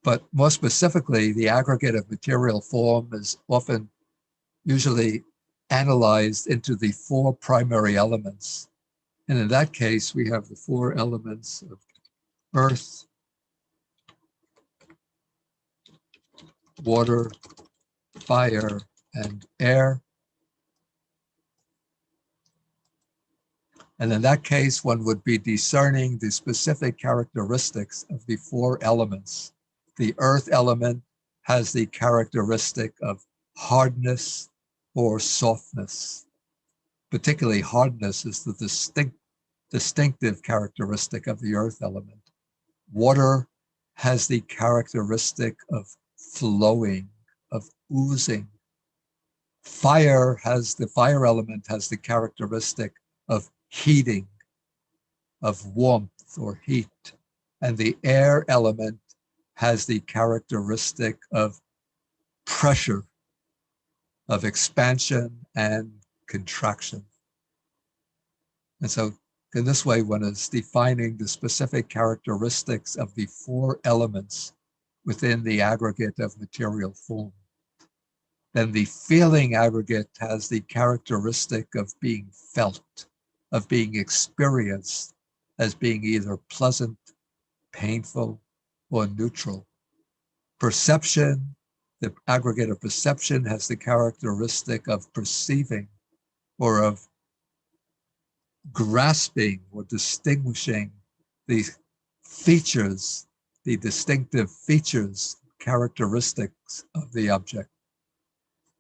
But more specifically, the aggregate of material form is often usually analyzed into the 4 primary elements. And in that case, we have the 4 elements of earth, water, fire, and air. And in that case, one would be discerning the specific characteristics of the four elements. The earth element has the characteristic of hardness or softness. Particularly hardness is the distinctive characteristic of the earth element. Water has the characteristic of flowing, of oozing. The fire element has the characteristic of heating, of warmth or heat. And the air element has the characteristic of pressure, of expansion and contraction. And so in this way, one is defining the specific characteristics of the four elements within the aggregate of material form. Then the feeling aggregate has the characteristic of being felt, of being experienced as being either pleasant, painful, or neutral. Perception, the aggregate of perception has the characteristic of perceiving or of grasping or distinguishing the features, the distinctive features, characteristics of the object.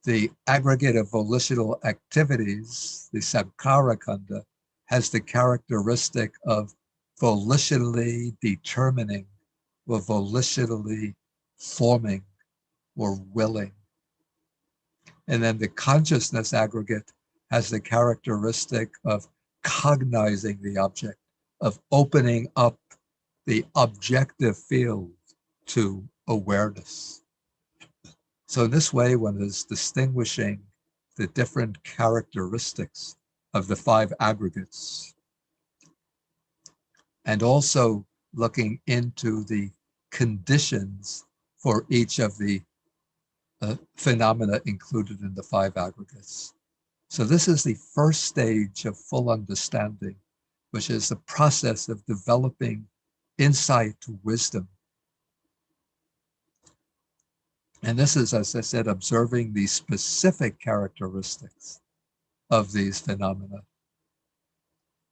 The aggregate of volitional activities, the Sankhara Khanda, has the characteristic of volitionally determining or volitionally forming or willing. And then the consciousness aggregate has the characteristic of cognizing the object, of opening up the objective field to awareness. So in this way, one is distinguishing the different characteristics of the five aggregates and also looking into the conditions for each of the phenomena included in the five aggregates. So this is the first stage of full understanding, which is the process of developing insight to wisdom. And this is, as I said, observing the specific characteristics of these phenomena.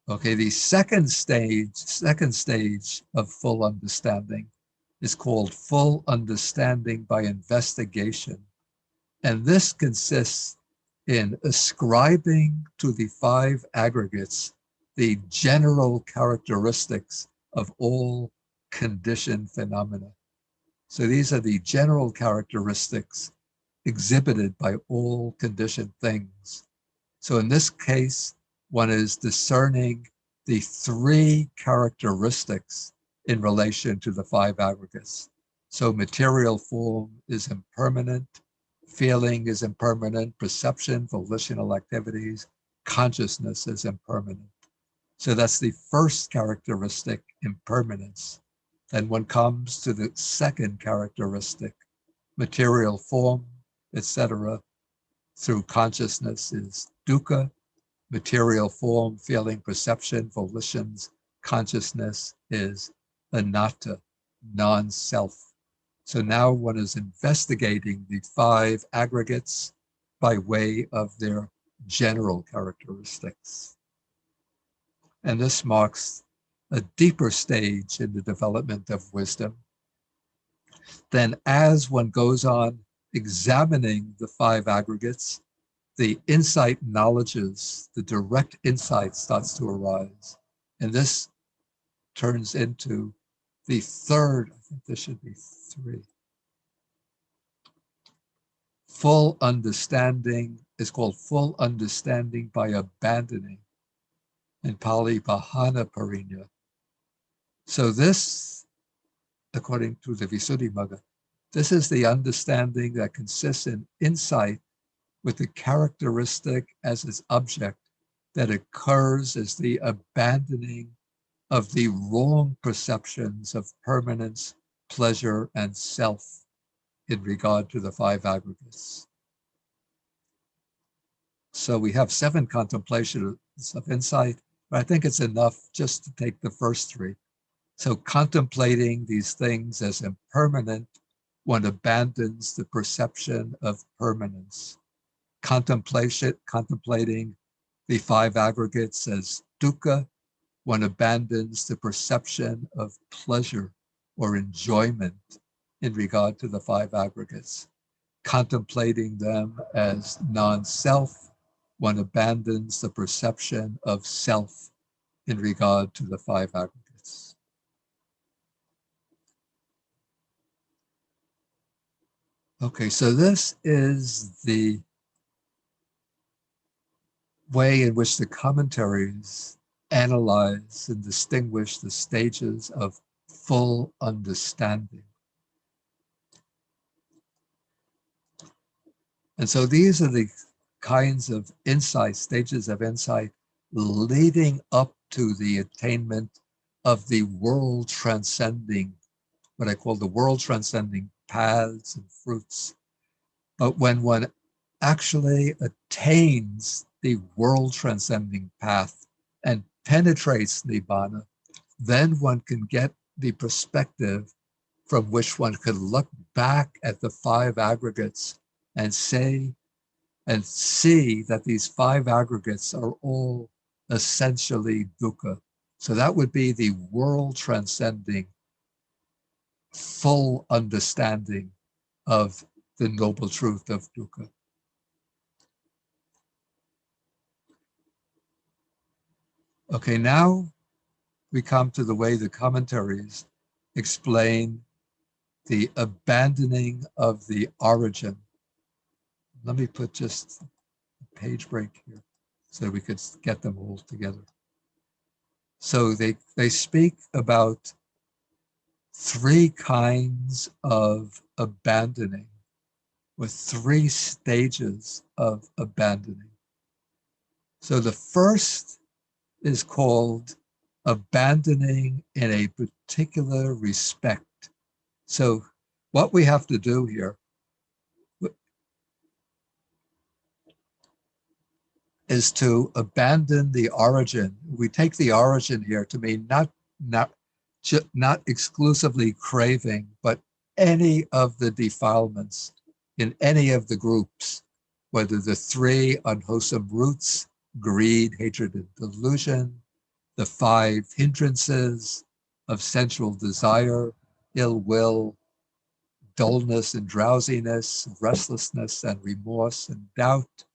Okay, the second stage of full understanding is called full understanding by investigation. And this consists in ascribing to the five aggregates the general characteristics of all conditioned phenomena. So these are the general characteristics exhibited by all conditioned things. So in this case, one is discerning the three characteristics in relation to the five aggregates. So material form is impermanent, feeling is impermanent, perception, volitional activities, consciousness is impermanent. So that's the first characteristic, impermanence. Then one comes to the second characteristic, material form, etc. through consciousness is dukkha, material form, feeling, perception, volitions, consciousness is anatta, non-self. So now one is investigating the five aggregates by way of their general characteristics. And this marks a deeper stage in the development of wisdom. Then as one goes on examining the five aggregates, the insight knowledges, the direct insight starts to arise. And this turns into the third, I think there should be three. Full understanding is called full understanding by abandoning. In Pali, Bahana Parinya. So this, according to the Visuddhimagga, this is the understanding that consists in insight with the characteristic as its object that occurs as the abandoning of the wrong perceptions of permanence, pleasure, and self in regard to the five aggregates. So we have 7 contemplations of insight, but I think it's enough just to take the first 3. So contemplating these things as impermanent, one abandons the perception of permanence. Contemplating the five aggregates as dukkha, one abandons the perception of pleasure or enjoyment in regard to the five aggregates. Contemplating them as non-self, one abandons the perception of self in regard to the five aggregates. Okay, so this is the way in which the commentaries analyze and distinguish the stages of full understanding. And so these are the kinds of insight, stages of insight, leading up to the attainment of the world transcending, what I call the world transcending paths and fruits. But when one actually attains the world transcending path and penetrates Nibbana, then one can get the perspective from which one could look back at the five aggregates and say and see that these five aggregates are all essentially dukkha. So that would be the world transcending full understanding of the noble truth of dukkha. Okay, now we come to the way the commentaries explain the abandoning of the origin. Let me put just a page break here so we could get them all together. So they speak about three kinds of abandoning, with three stages of abandoning. So the first is called abandoning in a particular respect. So what we have to do here is to abandon the origin. We take the origin here to mean not exclusively craving, but any of the defilements in any of the groups, whether the three unwholesome roots, greed, hatred, and delusion, the five hindrances of sensual desire, ill will, dullness and drowsiness, restlessness and remorse and doubt,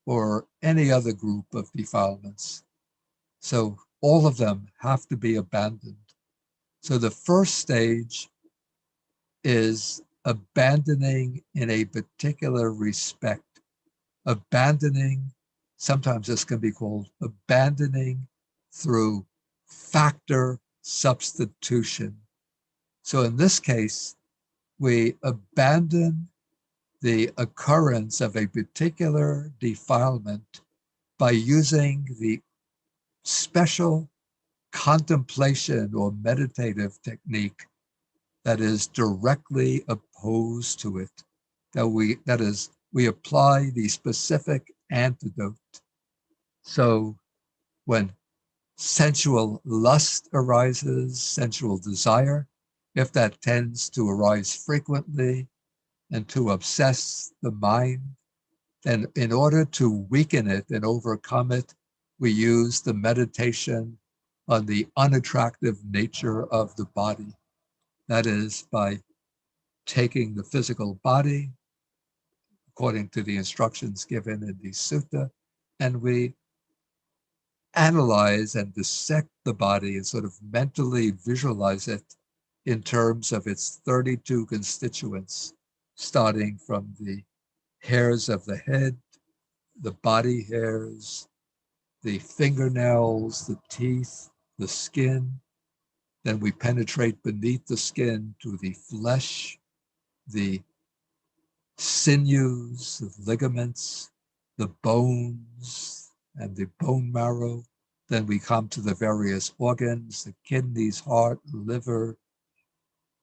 or any other group of defilements. So all of them have to be abandoned. So the first stage is abandoning in a particular respect. Abandoning, sometimes this can be called abandoning through factor substitution. So in this case, we abandon the occurrence of a particular defilement by using the special contemplation or meditative technique that is directly opposed to it. That is, we apply the specific antidote. So when sensual lust arises, sensual desire, if that tends to arise frequently and to obsess the mind, then in order to weaken it and overcome it, we use the meditation on the unattractive nature of the body. That is, by taking the physical body, according to the instructions given in the sutta, and we analyze and dissect the body and sort of mentally visualize it in terms of its 32 constituents, starting from the hairs of the head, the body hairs, the fingernails, the teeth, the skin. Then we penetrate beneath the skin to the flesh, the sinews, the ligaments, the bones, and the bone marrow. Then we come to the various organs, the kidneys, heart, liver,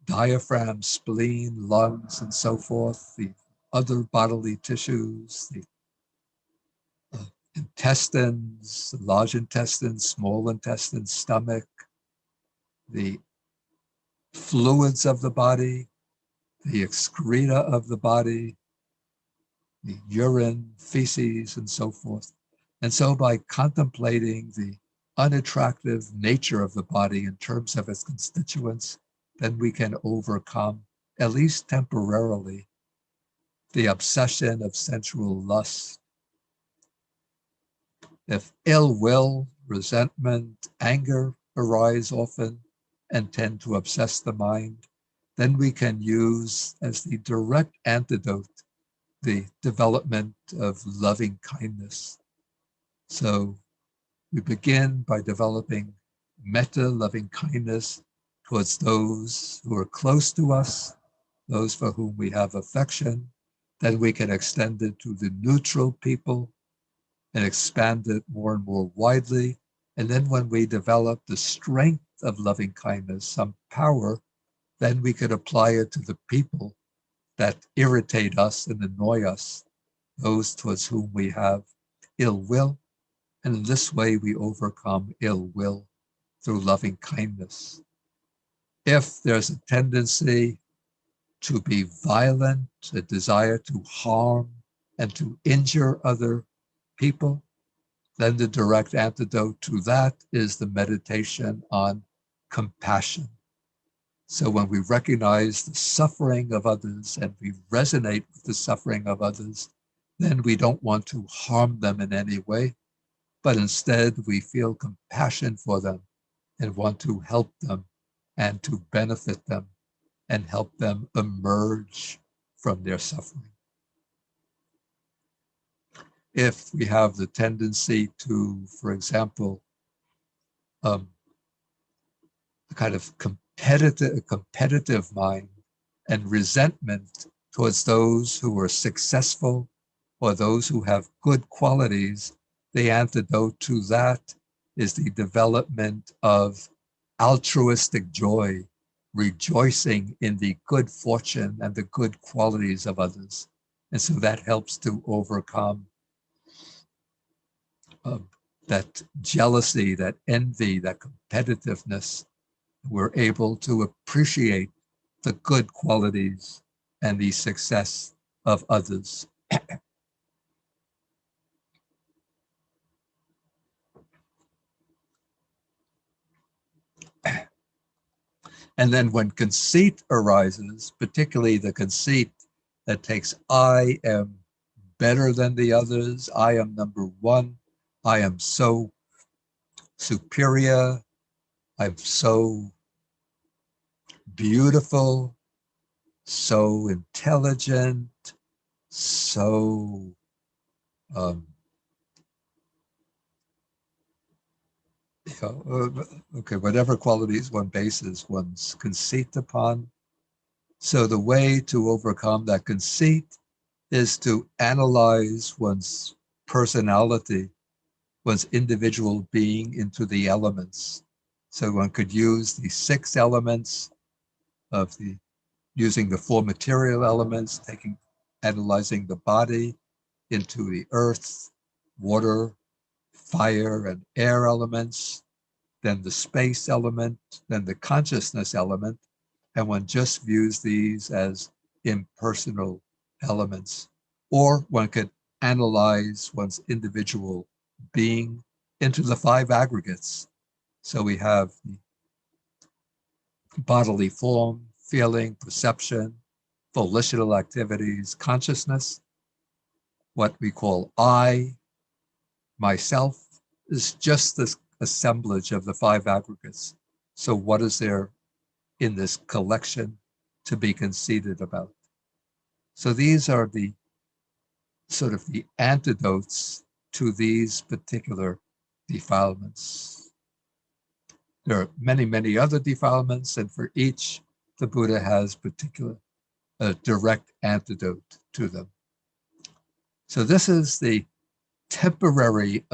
diaphragm, spleen, lungs, and so forth, the other bodily tissues, the intestines, large intestines, small intestines, stomach, the fluids of the body, the excreta of the body, the urine, feces, and so forth. And so by contemplating the unattractive nature of the body in terms of its constituents, then we can overcome, at least temporarily, the obsession of sensual lust. If ill will, resentment, anger arise often and tend to obsess the mind, then we can use as the direct antidote the development of loving kindness. So we begin by developing metta, loving kindness, towards those who are close to us, those for whom we have affection. Then we can extend it to the neutral people and expand it more and more widely. And then when we develop the strength of loving kindness, some power, then we could apply it to the people that irritate us and annoy us, those towards whom we have ill will. And in this way, we overcome ill will through loving kindness. If there's a tendency to be violent, a desire to harm and to injure other people, then the direct antidote to that is the meditation on compassion. So when we recognize the suffering of others and we resonate with the suffering of others, then we don't want to harm them in any way, but instead we feel compassion for them and want to help them and to benefit them and help them emerge from their suffering. If we have the tendency to, for example, a kind of competitive mind and resentment towards those who are successful or those who have good qualities, the antidote to that is the development of altruistic joy, rejoicing in the good fortune and the good qualities of others. And so that helps to overcome that jealousy, that envy, that competitiveness. We're able to appreciate the good qualities and the success of others. And then when conceit arises, particularly the conceit that takes I am better than the others, I am number one, I am so superior, I'm so beautiful, so intelligent, so okay, whatever qualities one bases one's conceit upon. So the way to overcome that conceit is to analyze one's personality, one's individual being into the elements. So one could use the 6 elements of using the 4 material elements, analyzing the body into the earth, water, fire, and air elements, then the space element, then the consciousness element, and one just views these as impersonal elements. Or one could analyze one's individual being into the 5 aggregates. So we have the bodily form, feeling, perception, volitional activities, consciousness. What we call I, myself, is just this assemblage of the 5 aggregates. So what is there in this collection to be conceited about? So these are the sort of the antidotes to these particular defilements. There are many, many other defilements, and for each, the Buddha has a direct antidote to them. So this is the temporarily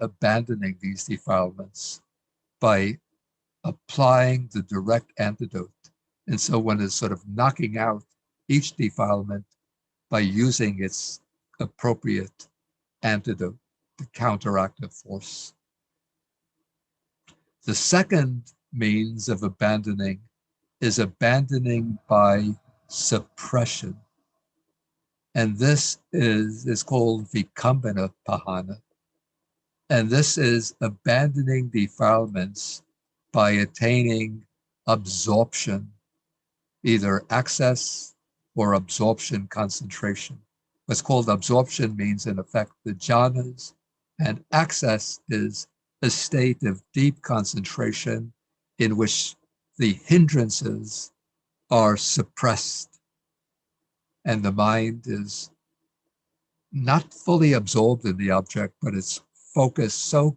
abandoning these defilements by applying the direct antidote. And so one is sort of knocking out each defilement by using its appropriate antidote, the counteractive force. The second means of abandoning is abandoning by suppression. And this is called vikambana pahana. And this is abandoning defilements by attaining absorption, either access or absorption concentration. What's called absorption means, in effect, the jhanas, and access is a state of deep concentration in which the hindrances are suppressed and the mind is not fully absorbed in the object, but it's focused so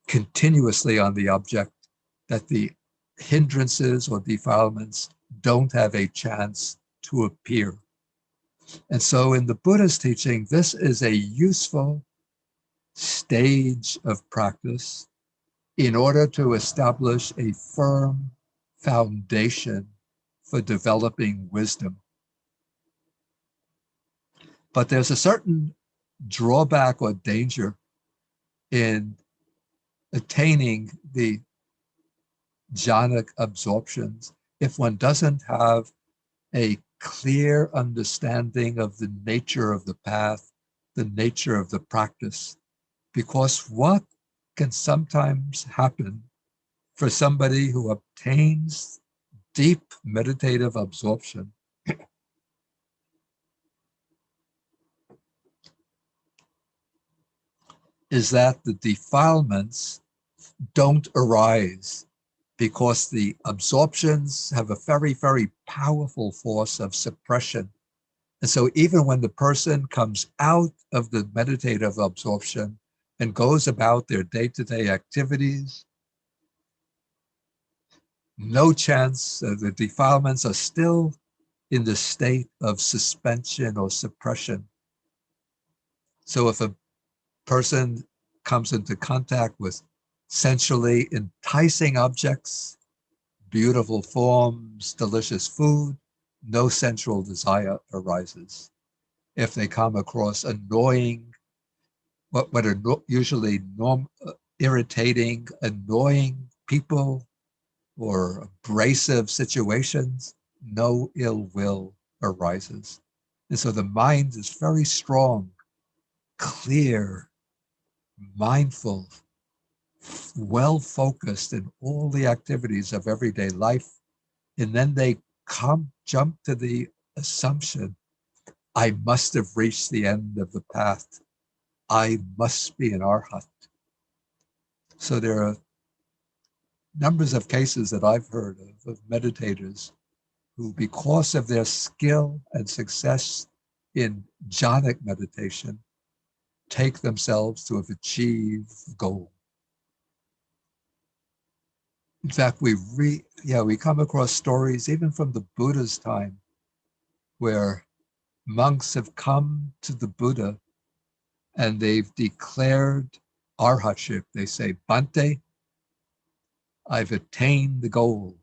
continuously on the object that the hindrances or defilements don't have a chance to appear. And so in the Buddha's teaching, this is a useful stage of practice in order to establish a firm foundation for developing wisdom. But there's a certain drawback or danger in attaining the jhanic absorptions if one doesn't have a clear understanding of the nature of the path, the nature of the practice. Because what can sometimes happen for somebody who obtains deep meditative absorption is that the defilements don't arise because the absorptions have a very, very powerful force of suppression. And so even when the person comes out of the meditative absorption and goes about their day-to-day activities, no chance, the defilements are still in the state of suspension or suppression. So if a person comes into contact with sensually enticing objects, beautiful forms, delicious food, no sensual desire arises. If they come across annoying, what are usually irritating, annoying people or abrasive situations, no ill will arises. And so the mind is very strong, clear, mindful, well-focused in all the activities of everyday life. And then they jump to the assumption, I must have reached the end of the path. I must be an arhat. So there are numbers of cases that I've heard of meditators who, because of their skill and success in jhanic meditation, take themselves to have achieved the goal. In fact, we come across stories even from the Buddha's time where monks have come to the Buddha and they've declared arhatship. They say, Bhante, I've attained the goal.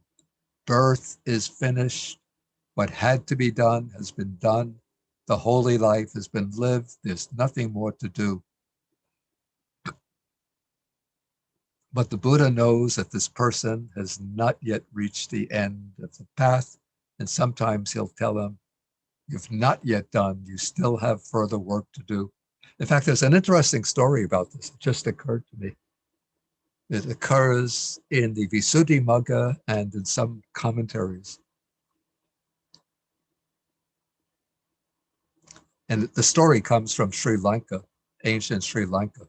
Birth is finished. What had to be done has been done. The holy life has been lived. There's nothing more to do. But the Buddha knows that this person has not yet reached the end of the path. And sometimes he'll tell him, you've not yet done. You still have further work to do. In fact, there's an interesting story about this. It just occurred to me. It occurs in the Visuddhimagga and in some commentaries. And the story comes from Sri Lanka, ancient Sri Lanka.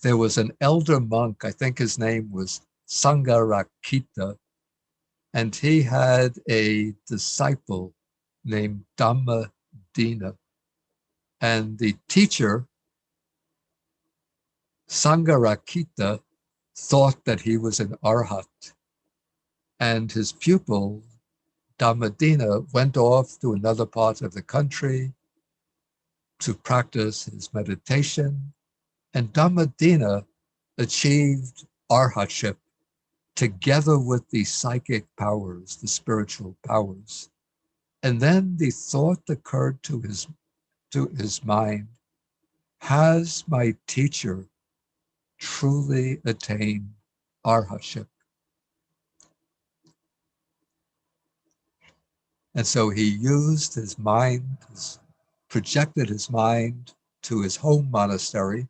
There was an elder monk, I think his name was Sangharakkhita, and he had a disciple named Dhamma. And the teacher, Sangharakkhita, thought that he was an arhat. And his pupil, Dhammadina, went off to another part of the country to practice his meditation. And Dhammadina achieved arhatship together with the psychic powers, the spiritual powers. And then the thought occurred to his mind, has my teacher truly attained arhatship? And so he used his mind, projected his mind to his home monastery,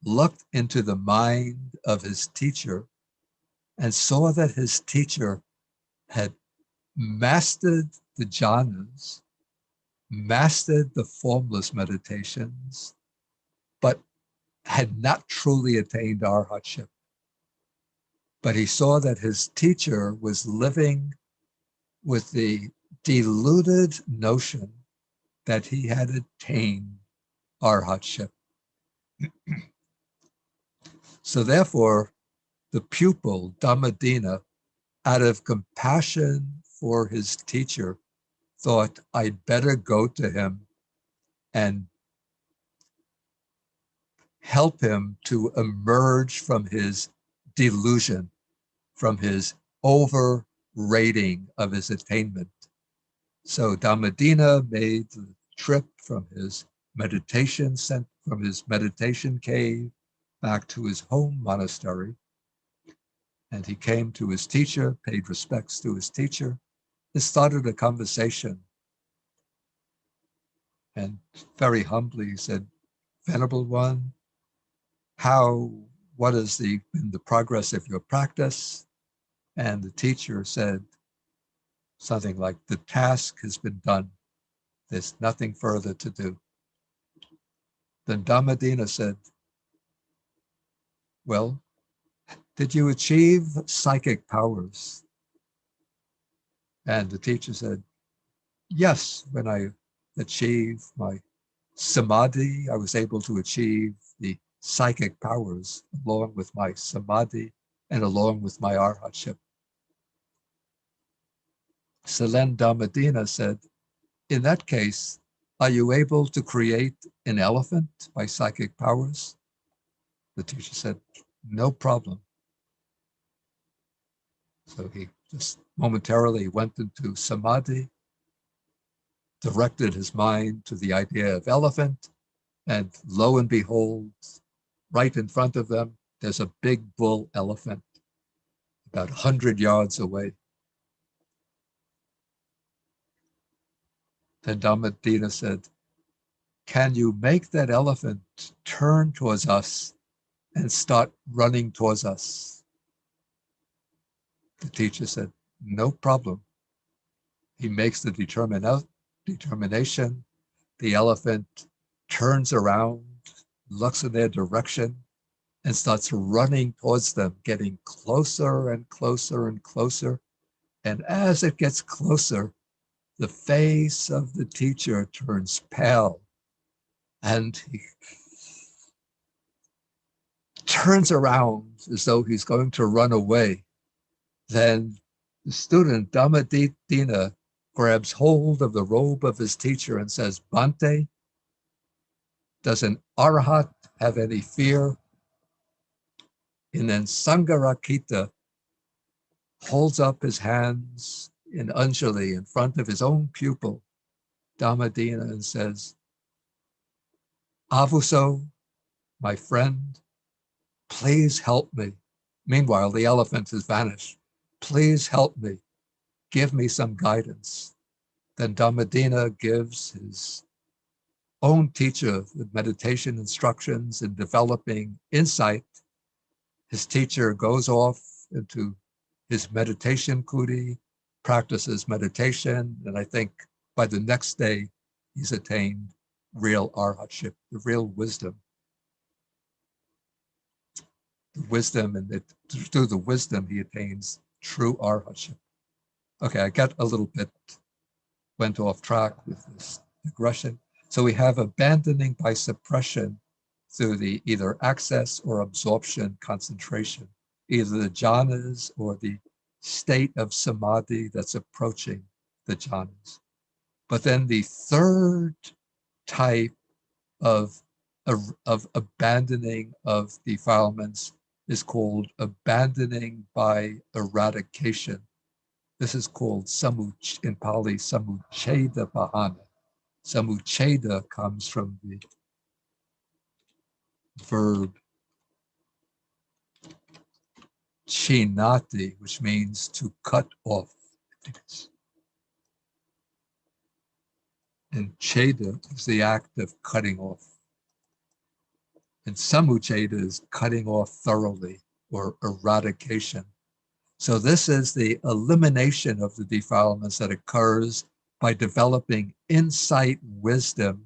looked into the mind of his teacher, and saw that his teacher had mastered the jhanas, mastered the formless meditations, but had not truly attained arhatship. But he saw that his teacher was living with the deluded notion that he had attained arhatship. So therefore, the pupil, Dhammadina, out of compassion for his teacher, thought, I'd better go to him and help him to emerge from his delusion, from his overrating of his attainment. So Dhammadina made the trip from his meditation cave back to his home monastery. And he came to his teacher, paid respects to his teacher, and started a conversation. And very humbly said, Venerable One, what has been the progress of your practice? And the teacher said something like, the task has been done. There's nothing further to do. Then Dhammadina said, well, did you achieve psychic powers? And the teacher said, yes, when I achieved my samadhi, I was able to achieve the psychic powers along with my samadhi and along with my arhatship. So then Dhammadina said, in that case, are you able to create an elephant by psychic powers? The teacher said, no problem. So he just momentarily went into samadhi, directed his mind to the idea of elephant, and lo and behold, right in front of them, there's a big bull elephant about 100 yards away. Then Dhammadina said, can you make that elephant turn towards us and start running towards us? The teacher said, no problem. He makes the determination. The elephant turns around, looks in their direction, and starts running towards them, getting closer and closer and closer. And as it gets closer, the face of the teacher turns pale, and he turns around as though he's going to run away. Then the student, Dhammadina, grabs hold of the robe of his teacher and says, Bhante, does an arahat have any fear? And then Sangarakita holds up his hands in Anjali in front of his own pupil, Dhammadina, and says, Avuso, my friend, please help me. Meanwhile, the elephant has vanished. Please help me. Give me some guidance. Then Dhammadina gives his own teacher the meditation instructions in developing insight. His teacher goes off into his meditation kuti, practices meditation, and I think by the next day, he's attained real arhatship, the real wisdom. The wisdom, and through the wisdom, he attains true arhatship. Okay, I got a little bit, went off track with this digression. So we have abandoning by suppression through the either access or absorption concentration, either the jhanas or the state of samadhi that's approaching the jhanas. But then the third type of abandoning of defilements is called abandoning by eradication. This is called in Pali, samucheda pahana. Samucheda comes from the verb chinati, which means to cut off. And cheda is the act of cutting off. And samucheda is cutting off thoroughly, or eradication. So this is the elimination of the defilements that occurs by developing insight, wisdom,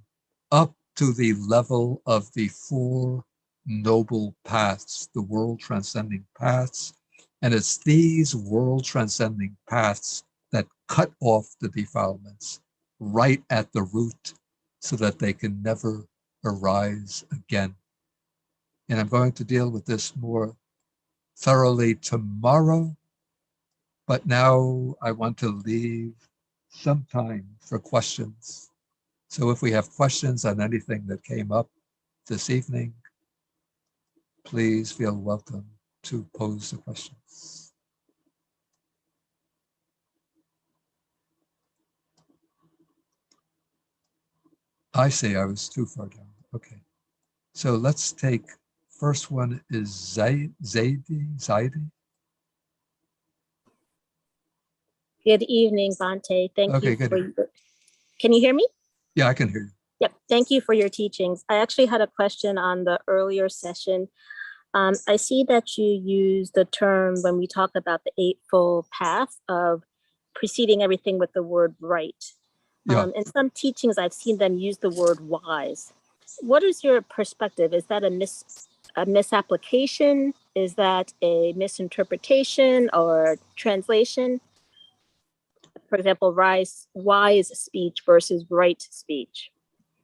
up to the level of the Four Noble Paths, the world transcending paths. And it's these world transcending paths that cut off the defilements right at the root so that they can never arise again. And I'm going to deal with this more thoroughly tomorrow, but now I want to leave some time for questions. So if we have questions on anything that came up this evening, please feel welcome to pose the questions. I see, I was too far down. Okay. So let's take, first one is Zaidi. Good evening, Bhante. Thank Okay, you good. for your, can you hear me? Yeah, I can hear you. Yep. Thank you for your teachings. I actually had a question on the earlier session. I see that you use the term when we talk about the Eightfold Path of preceding everything with the word right. Yeah. In some teachings, I've seen them use the word wise. What is your perspective? Is that a misapplication? Is that a misinterpretation or translation? For example, wise speech versus right speech.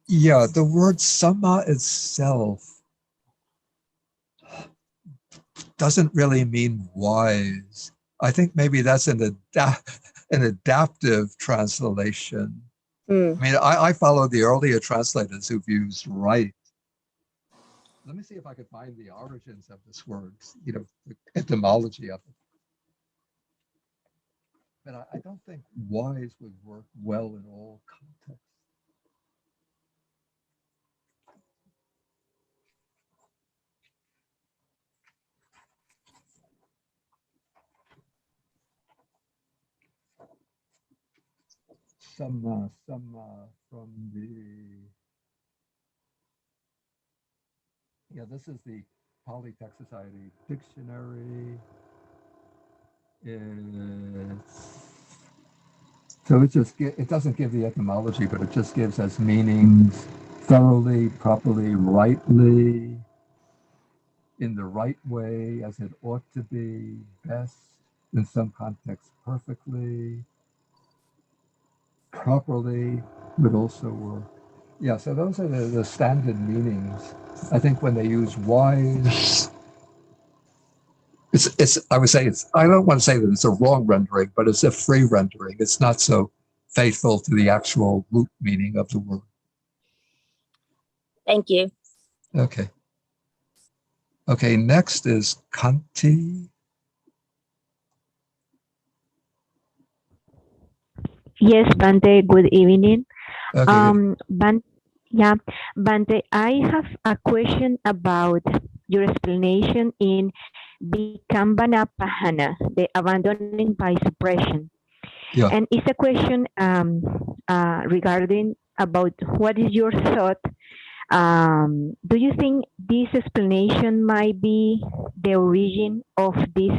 Yeah, the word sama itself doesn't really mean wise. I think maybe that's an adaptive translation. I mean, I follow the earlier translators who've used right. Let me see if I could find the origins of this word, the etymology of it. But I don't think wise would work well in all contexts. Some from the, this is the Pali Text Society dictionary. So it doesn't give the etymology, but it just gives us meanings: thoroughly, properly, rightly, in the right way, as it ought to be, best, in some contexts, perfectly, properly would also work. Yeah, so those are the standard meanings. I think when they use wise, I would say I don't want to say that it's a wrong rendering, but it's a free rendering. It's not so faithful to the actual root meaning of the word. Thank you. Okay. Okay, next is Kanti. Yes, Bante, good evening. Okay, Bante, I have a question about your explanation in Vikambana Pahana, the abandoning by suppression. yeah. And it's a question regarding about what is your thought. Do you think this explanation might be the origin of this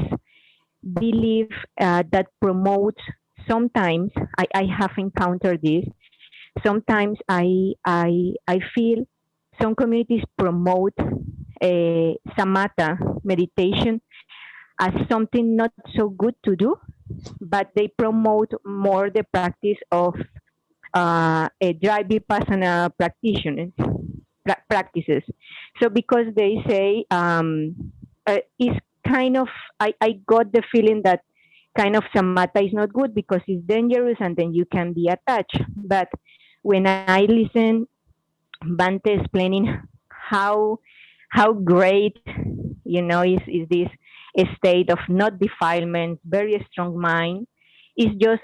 belief that promotes sometimes I have encountered this. Sometimes I feel some communities promote samatha meditation as something not so good to do, but they promote more the practice of a dry vipassana practices. So because they say it's kind of I got the feeling that kind of samatha is not good because it's dangerous and then you can be attached. But when I listen Bante explaining how great is this state of not defilement, very strong mind, it's just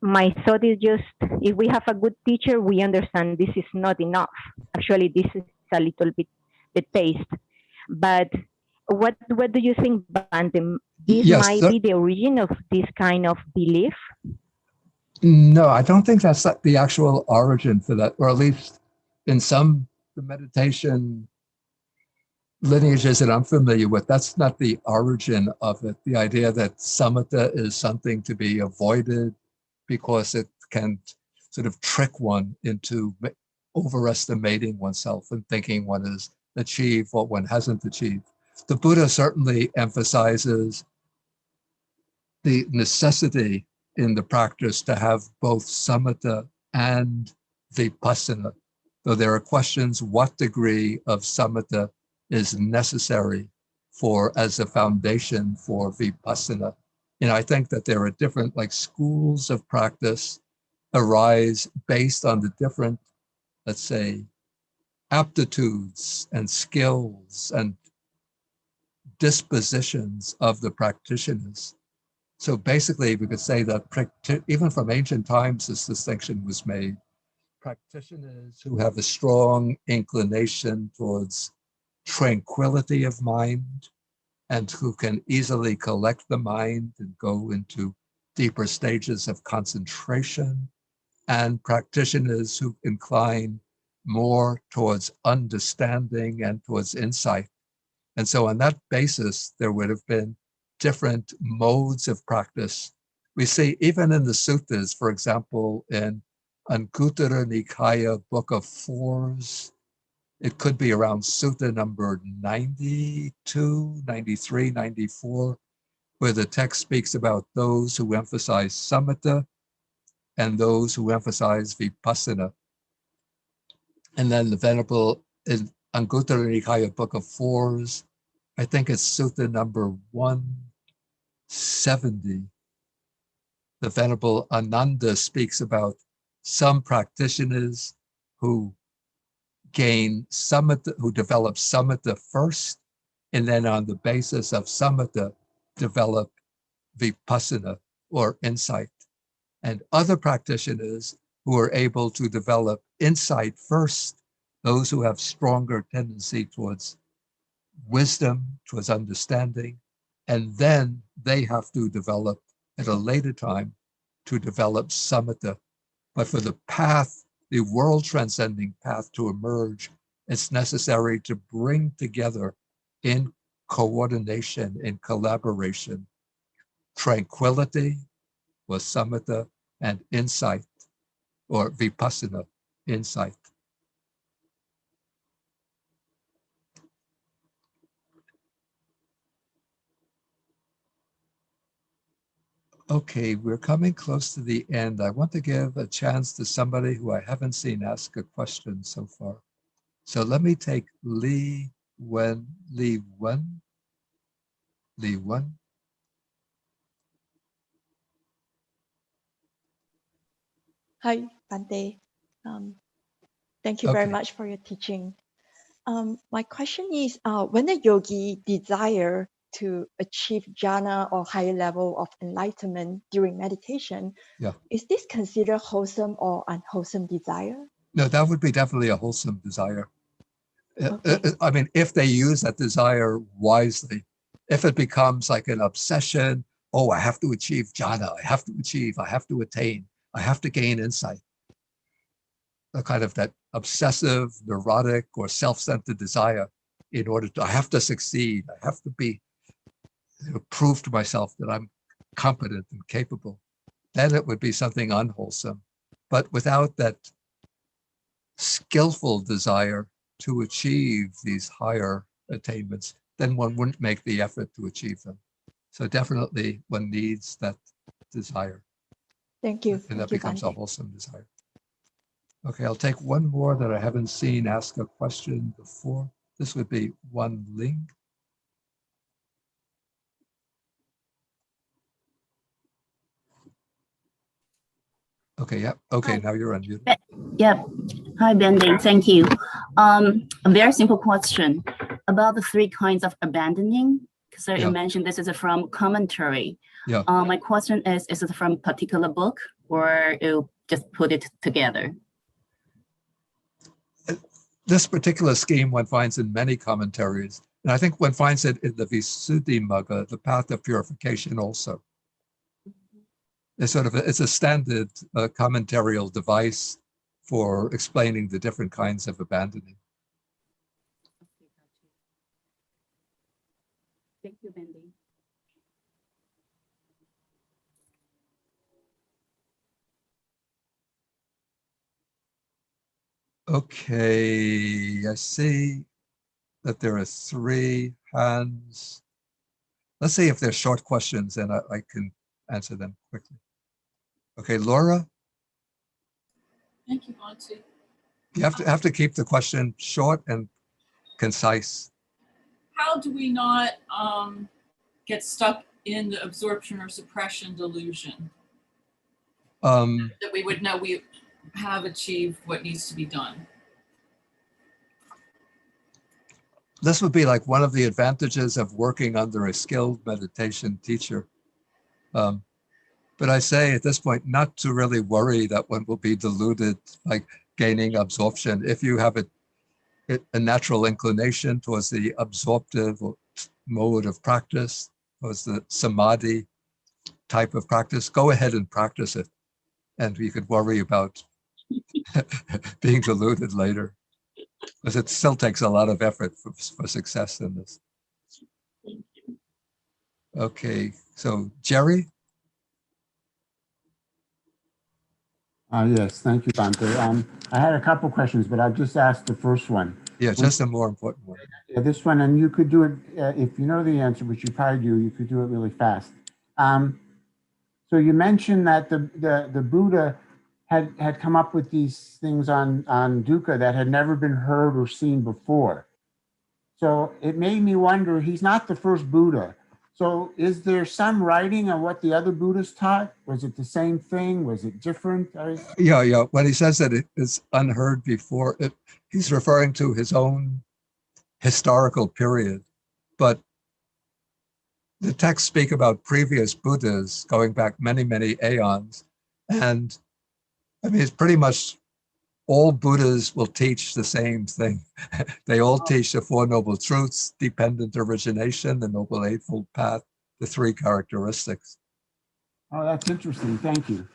my thought is just if we have a good teacher, we understand this is not enough. Actually, this is a little bit the taste. But what do you think, Bante? This Yes, might be the origin of this kind of belief? No, I don't think that's the actual origin for that, or at least in some the meditation lineages that I'm familiar with, that's not the origin of it. The idea that samatha is something to be avoided because it can sort of trick one into overestimating oneself and thinking one has achieved what one hasn't achieved. The Buddha certainly emphasizes the necessity in the practice to have both samatha and vipassana. Though there are questions what degree of samatha is necessary for as a foundation for vipassana. And I think that there are different like schools of practice arise based on the different, let's say, aptitudes and skills and dispositions of the practitioners. So basically, we could say that even from ancient times, this distinction was made. Practitioners who have a strong inclination towards tranquility of mind and who can easily collect the mind and go into deeper stages of concentration, and practitioners who incline more towards understanding and towards insight. And so on that basis, there would have been different modes of practice. We see even in the suttas, for example, in Anguttara Nikaya Book of Fours, it could be around sutta number 92, 93, 94, where the text speaks about those who emphasize samatha and those who emphasize vipassana. And then the Venerable in Anguttara Nikaya Book of Fours, I think it's sutta number 170. The Venerable Ananda speaks about some practitioners who gain samatha, who develop samatha first, and then on the basis of samatha, develop vipassana or insight. And other practitioners who are able to develop insight first, those who have stronger tendency towards wisdom, towards understanding, and then they have to develop at a later time to develop samatha. But for the path, the world transcending path to emerge, it's necessary to bring together in coordination, in collaboration, tranquility or samatha and insight or vipassana, insight. Okay, we're coming close to the end. I want to give a chance to somebody who I haven't seen ask a question so far. So let me take Lee Wen. Hi, Bante. Thank you very Okay. much for your teaching. My question is, when a yogi desire to achieve jhana or higher level of enlightenment during meditation, Yeah. is this considered wholesome or unwholesome desire? No, that would be definitely a wholesome desire. Okay. I mean, if they use that desire wisely, if it becomes like an obsession, oh, I have to achieve jhana, I have to attain, I have to gain insight. A kind of that obsessive, neurotic, or self-centered desire in order to, I have to succeed, I have to be, prove to myself that I'm competent and capable, then it would be something unwholesome. But without that skillful desire to achieve these higher attainments, then one wouldn't make the effort to achieve them. So definitely one needs that desire. Thank you. And Thank that you, becomes a Bante. wholesome desire. Okay, I'll take one more that I haven't seen ask a question before. This would be Wan Ling. Okay, yeah. Okay, Hi. now you're unmuted. Yep. Hi, Bendy. Thank you. A very simple question about the three kinds of abandoning. So Yeah. you mentioned this is from commentary. Yeah. My question is it from particular book or you just put it together? This particular scheme one finds in many commentaries, and I think one finds it in the Visuddhimagga, the path of purification also. It's a standard commentarial device for explaining the different kinds of abandoning. Thank you, Bendy. Okay, I see that there are 3 hands. Let's see if they're short questions and I can answer them quickly. Okay, Laura, Thank you, Bhante. you have to keep the question short and concise. How do we not get stuck in the absorption or suppression delusion? That we would know we have achieved what needs to be done. This would be like one of the advantages of working under a skilled meditation teacher. But I say at this point, not to really worry that one will be deluded, like gaining absorption. If you have a natural inclination towards the absorptive mode of practice, towards the samadhi type of practice, go ahead and practice it. And you could worry about being deluded later, because it still takes a lot of effort for success in this. Okay, so Jerry? Yes, thank you, Bhante. I had a couple questions, but I've just asked the first one. Yeah, just a more important one. Yeah, this one, and you could do it, if you know the answer, which you probably do, you could do it really fast. So you mentioned that the Buddha had come up with these things on dukkha that had never been heard or seen before. So it made me wonder, he's not the first Buddha. So is there some writing on what the other Buddhas taught? Was it the same thing? Was it different? Yeah. When he says that it is unheard before, he's referring to his own historical period. But the texts speak about previous Buddhas going back many, many aeons. And I mean, it's pretty much all Buddhas will teach the same thing. They all teach the Four Noble Truths, dependent origination, the Noble Eightfold Path, the 3 characteristics. Oh, that's interesting. Thank you.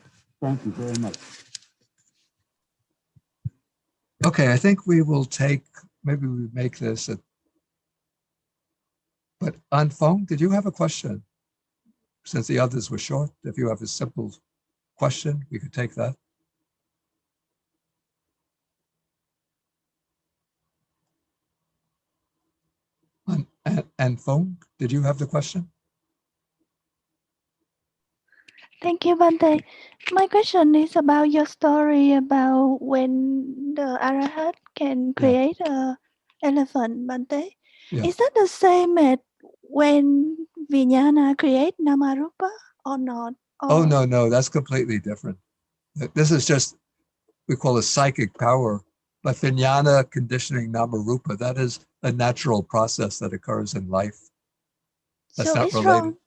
Thank you very much. Okay, I think we will take, maybe we make this but on phone, did you have a question? Since the others were short, if you have a simple question, we could take that. And phone, did you have the question? Thank you, Bante. My question is about your story about when the Arahant can create a elephant, Bante. Yeah. Is that the same as when Vijnana create Namarupa or not? Oh, no, that's completely different. This is just, we call it psychic power, but vijnana conditioning namarupa, that is a natural process that occurs in life. That's so not it's related. wrong.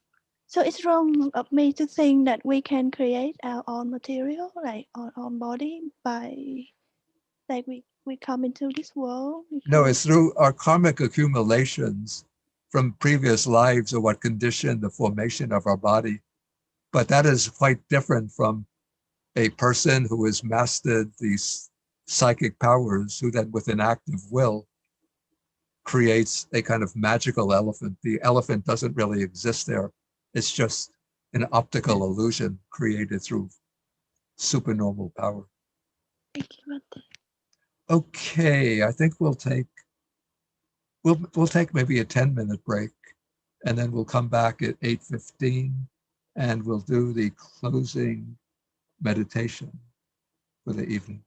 So it's wrong of me to think that we can create our own material, like our own body, by like we come into this world. No, it's through our karmic accumulations from previous lives or what conditioned the formation of our body. But that is quite different from a person who has mastered these psychic powers, who then with an active will creates a kind of magical elephant. The elephant doesn't really exist there. It's just an optical illusion created through supernormal power. Thank you, Bante. Okay, I think we'll take maybe a 10-minute break, and then we'll come back at 8:15 and we'll do the closing meditation for the evening.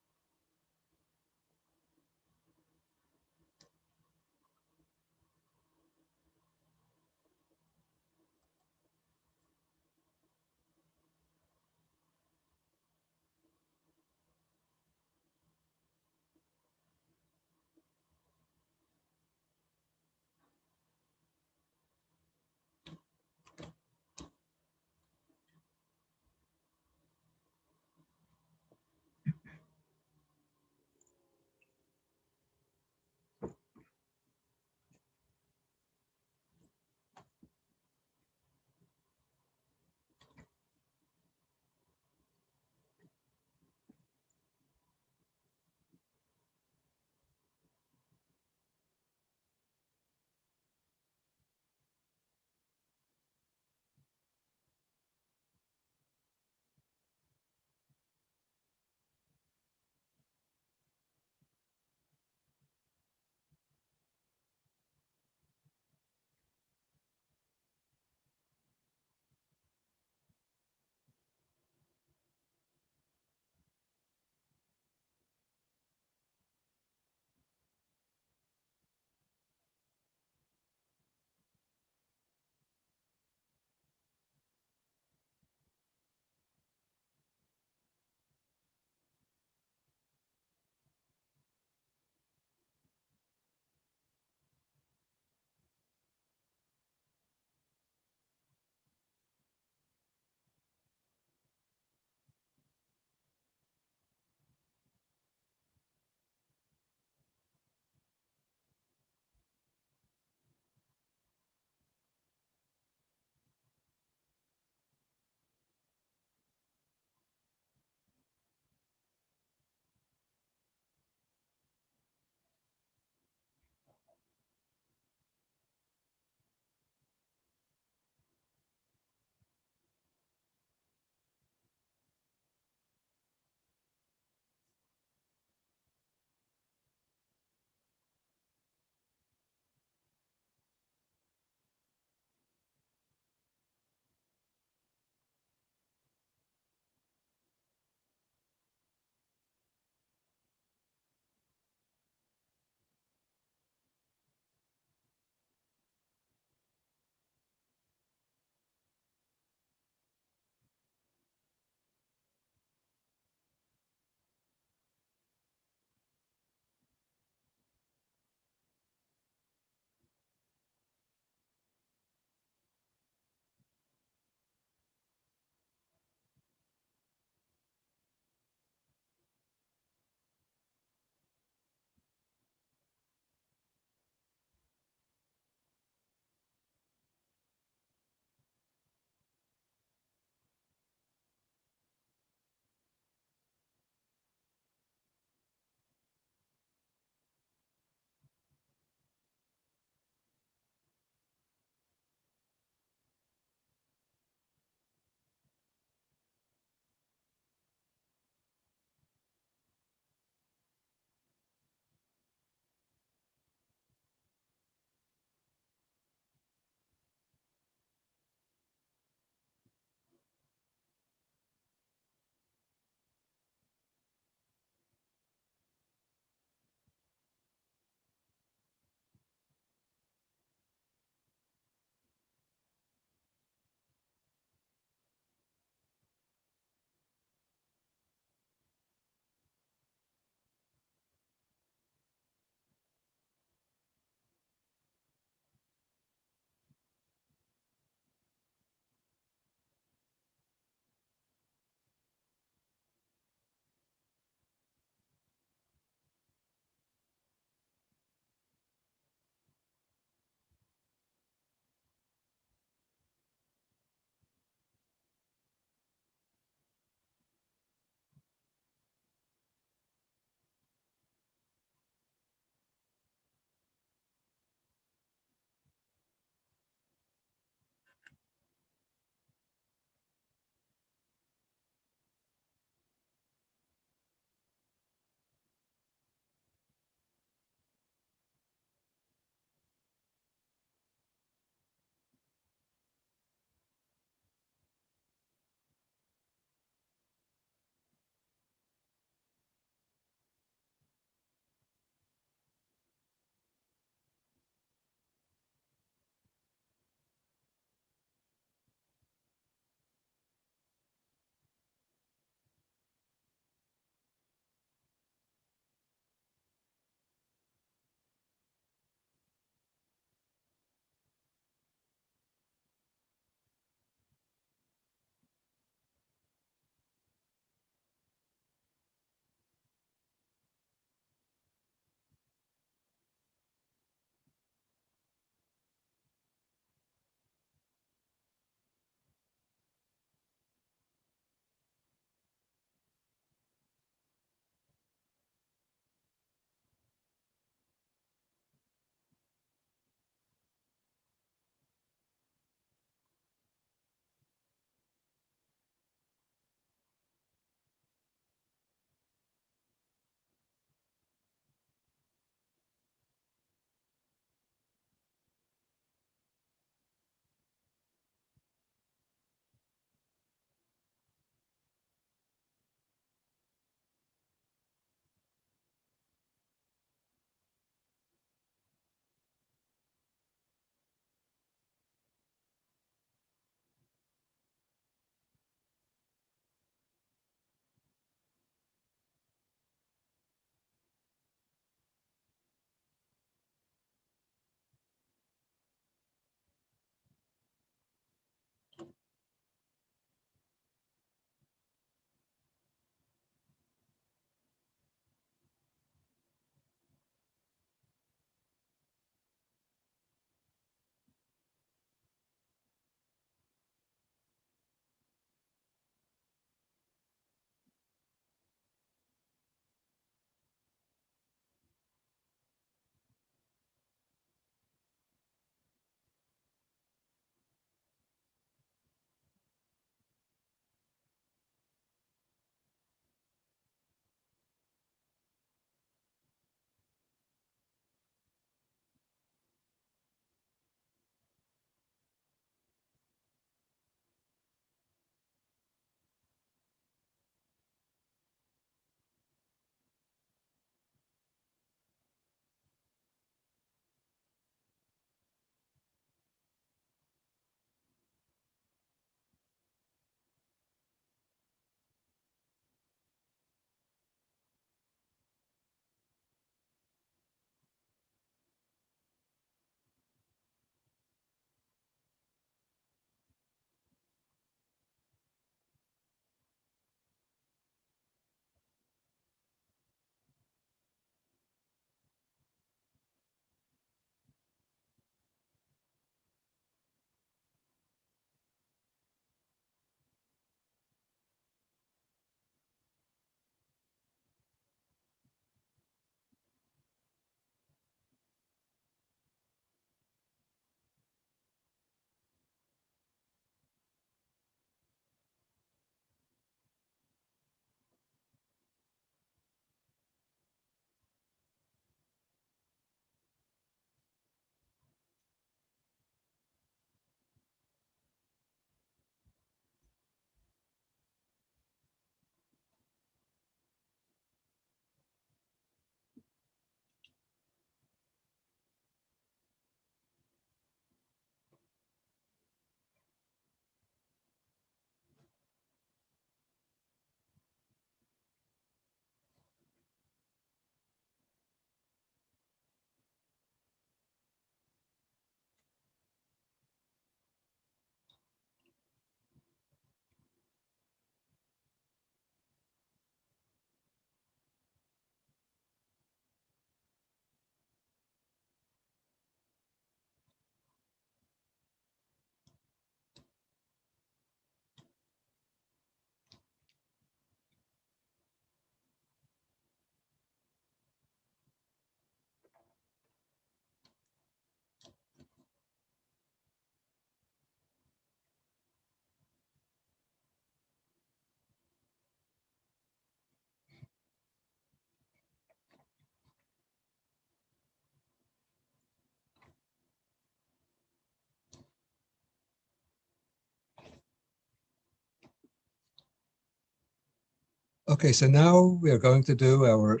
Okay, so now we are going to do our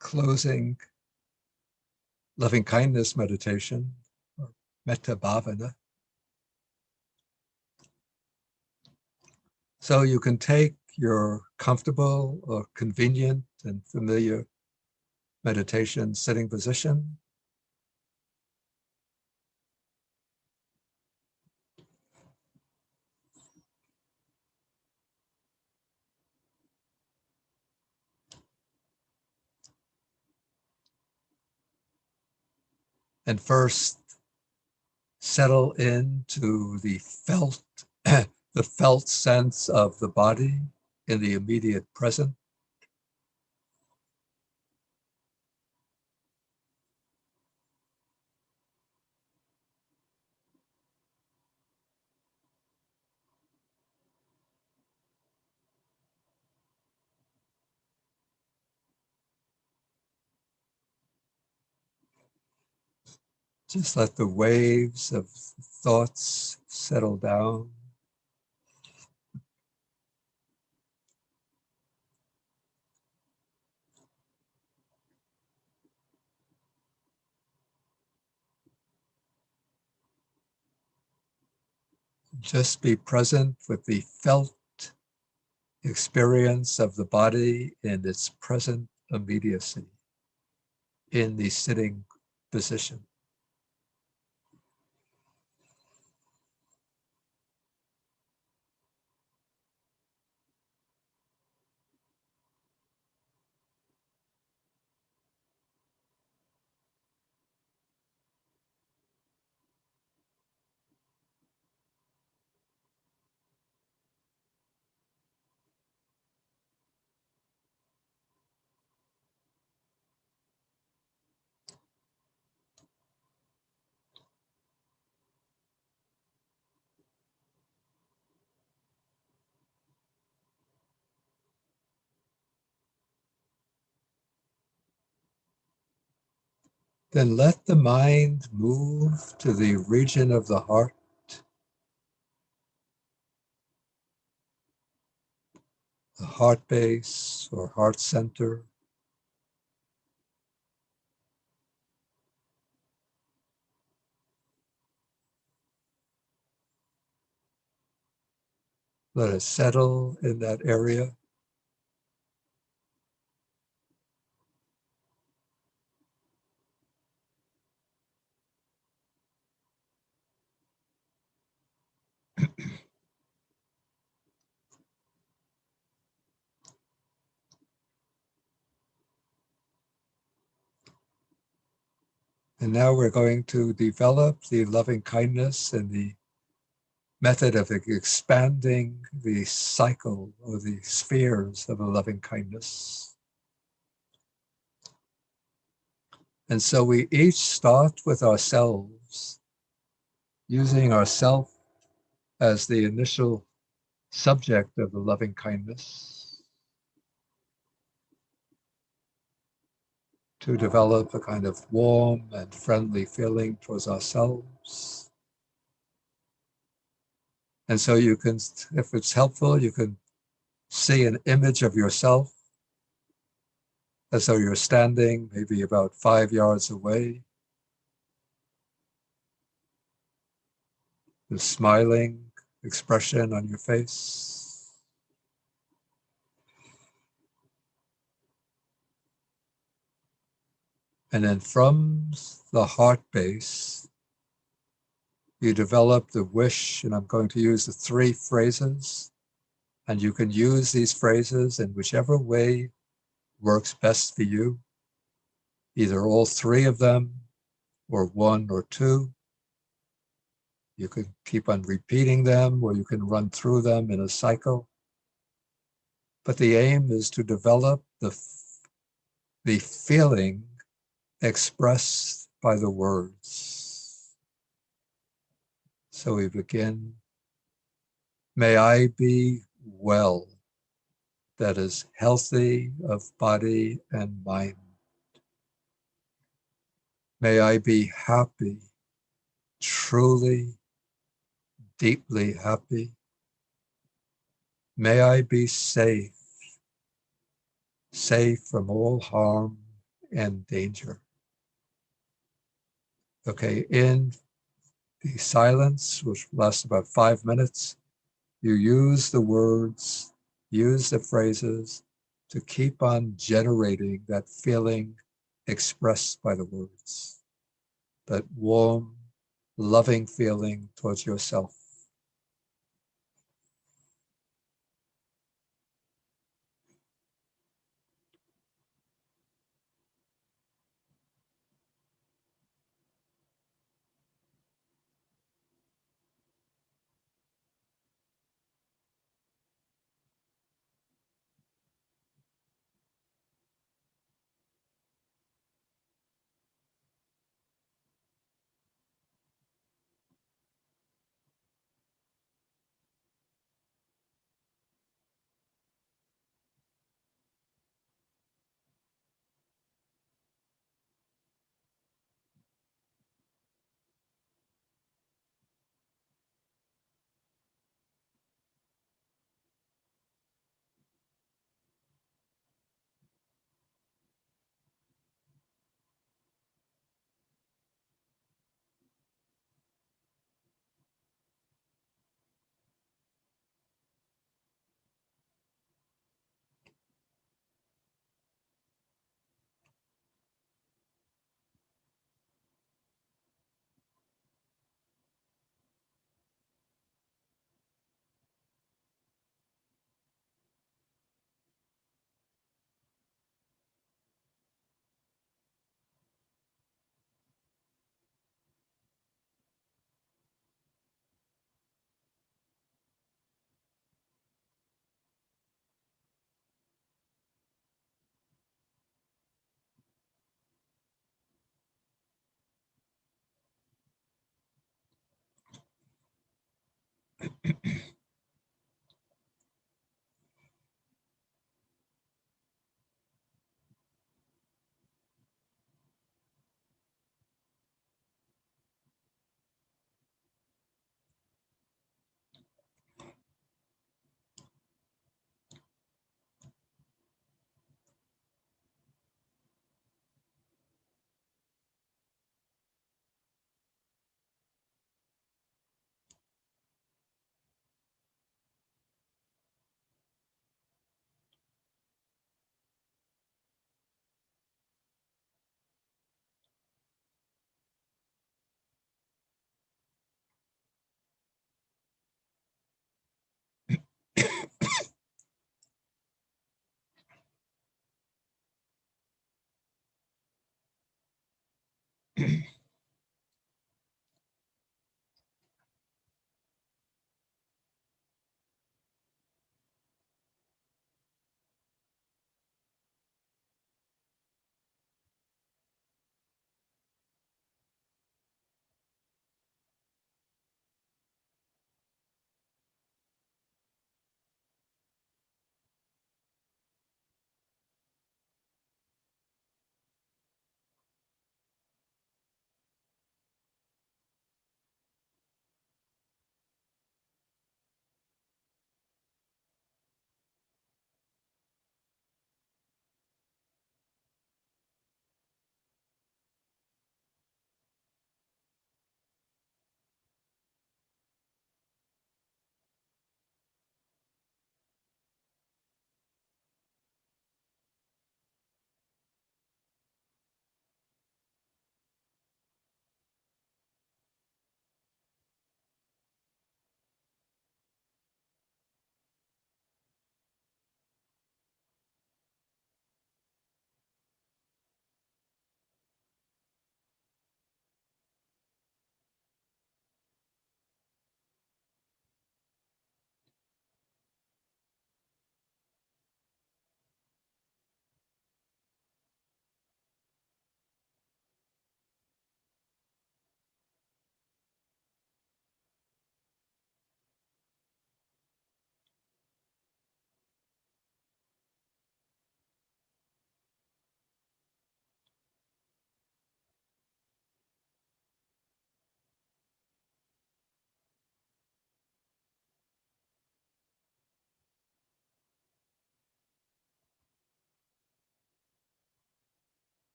closing loving kindness meditation, or metta bhavana. So you can take your comfortable or convenient and familiar meditation sitting position. And first, settle into the felt, the felt sense of the body in the immediate present. Just let the waves of thoughts settle down. Just be present with the felt experience of the body in its present immediacy in the sitting position. Then let the mind move to the region of the heart, the heart base or heart center. Let it settle in that area. And now we're going to develop the loving kindness and the method of expanding the cycle or the spheres of a loving kindness. And so we each start with ourselves, using ourself as the initial subject of the loving kindness, to develop a kind of warm and friendly feeling towards ourselves. And so you can, if it's helpful, you can see an image of yourself as though you're standing maybe about 5 yards away, the smiling expression on your face. And then from the heart base, you develop the wish, and I'm going to use the 3 phrases, and you can use these phrases in whichever way works best for you, either all 3 of them or 1 or 2. You can keep on repeating them, or you can run through them in a cycle. But the aim is to develop the feeling expressed by the words. So we begin, may I be well, that is healthy of body and mind. May I be happy, truly, deeply happy. May I be safe, safe from all harm and danger. Okay, in the silence, which lasts about 5 minutes, you use the words, use the phrases to keep on generating that feeling expressed by the words, that warm, loving feeling towards yourself.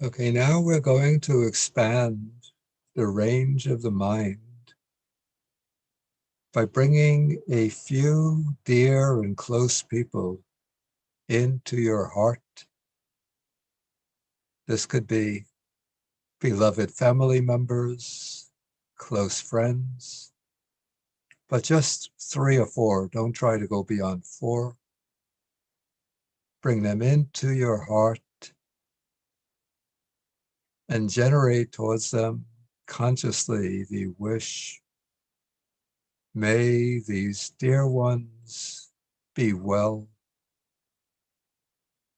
Okay, now we're going to expand the range of the mind by bringing a few dear and close people into your heart. This could be beloved family members, close friends, but just 3 or 4. Don't try to go beyond 4. Bring them into your heart and generate towards them consciously the wish, may these dear ones be well.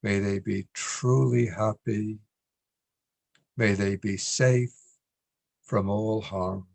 May they be truly happy. May they be safe from all harm.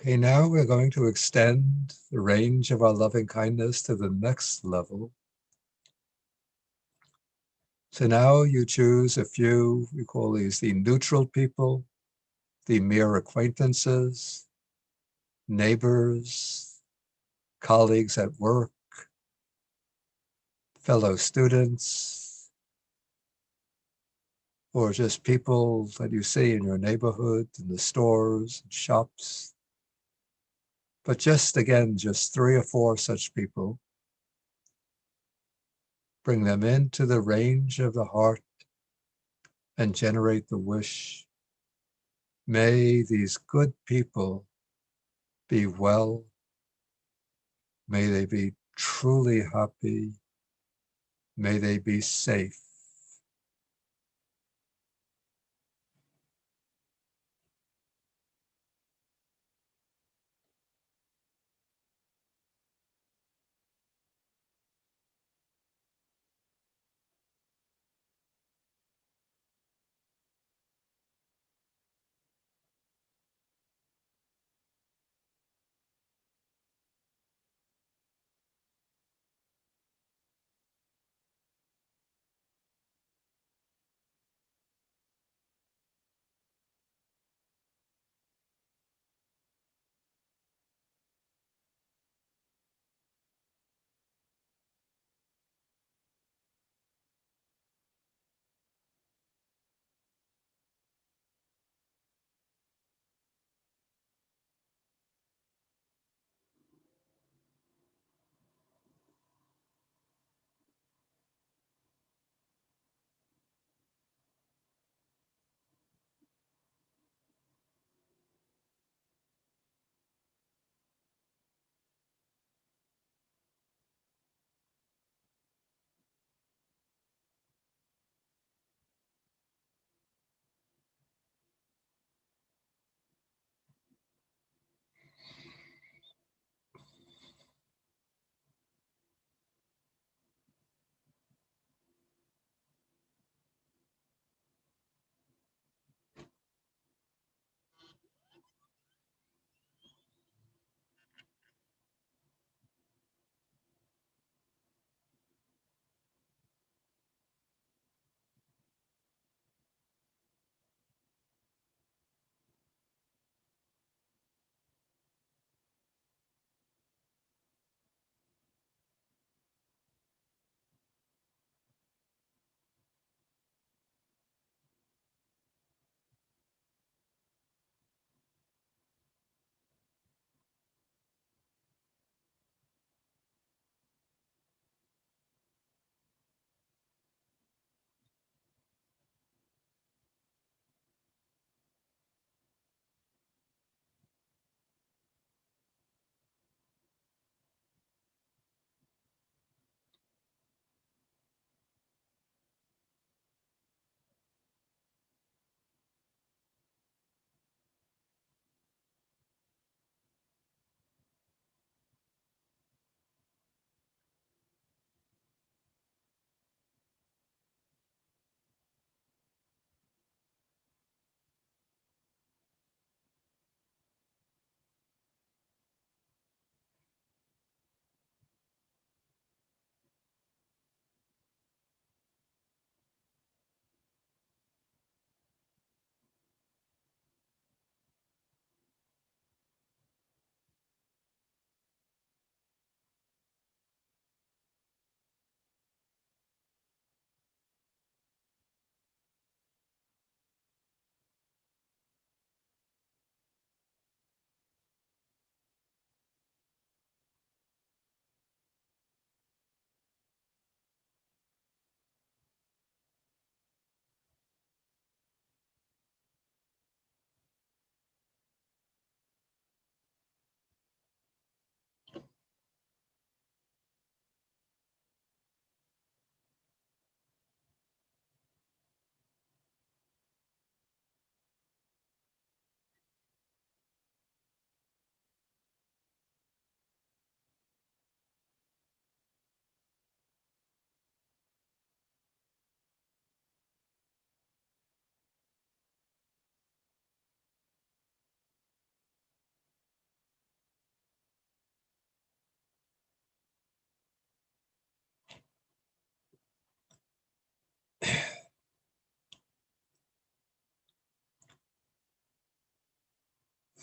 Okay, now we're going to extend the range of our loving kindness to the next level. So now you choose a few, we call these the neutral people, the mere acquaintances, neighbors, colleagues at work, fellow students, or just people that you see in your neighborhood, in the stores, shops. But just again, just 3 or 4 such people. Bring them into the range of the heart and generate the wish. May these good people be well. May they be truly happy. May they be safe.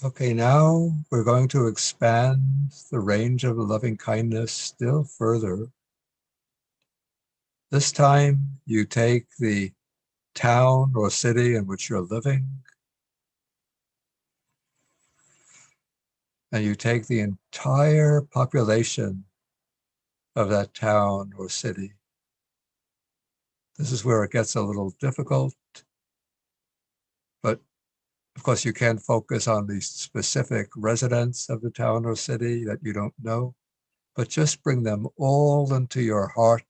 Okay, now we're going to expand the range of loving kindness still further. This time you take the town or city in which you're living. And you take the entire population of that town or city. This is where it gets a little difficult, but of course you can focus on the specific residents of the town or city that you don't know, but just bring them all into your heart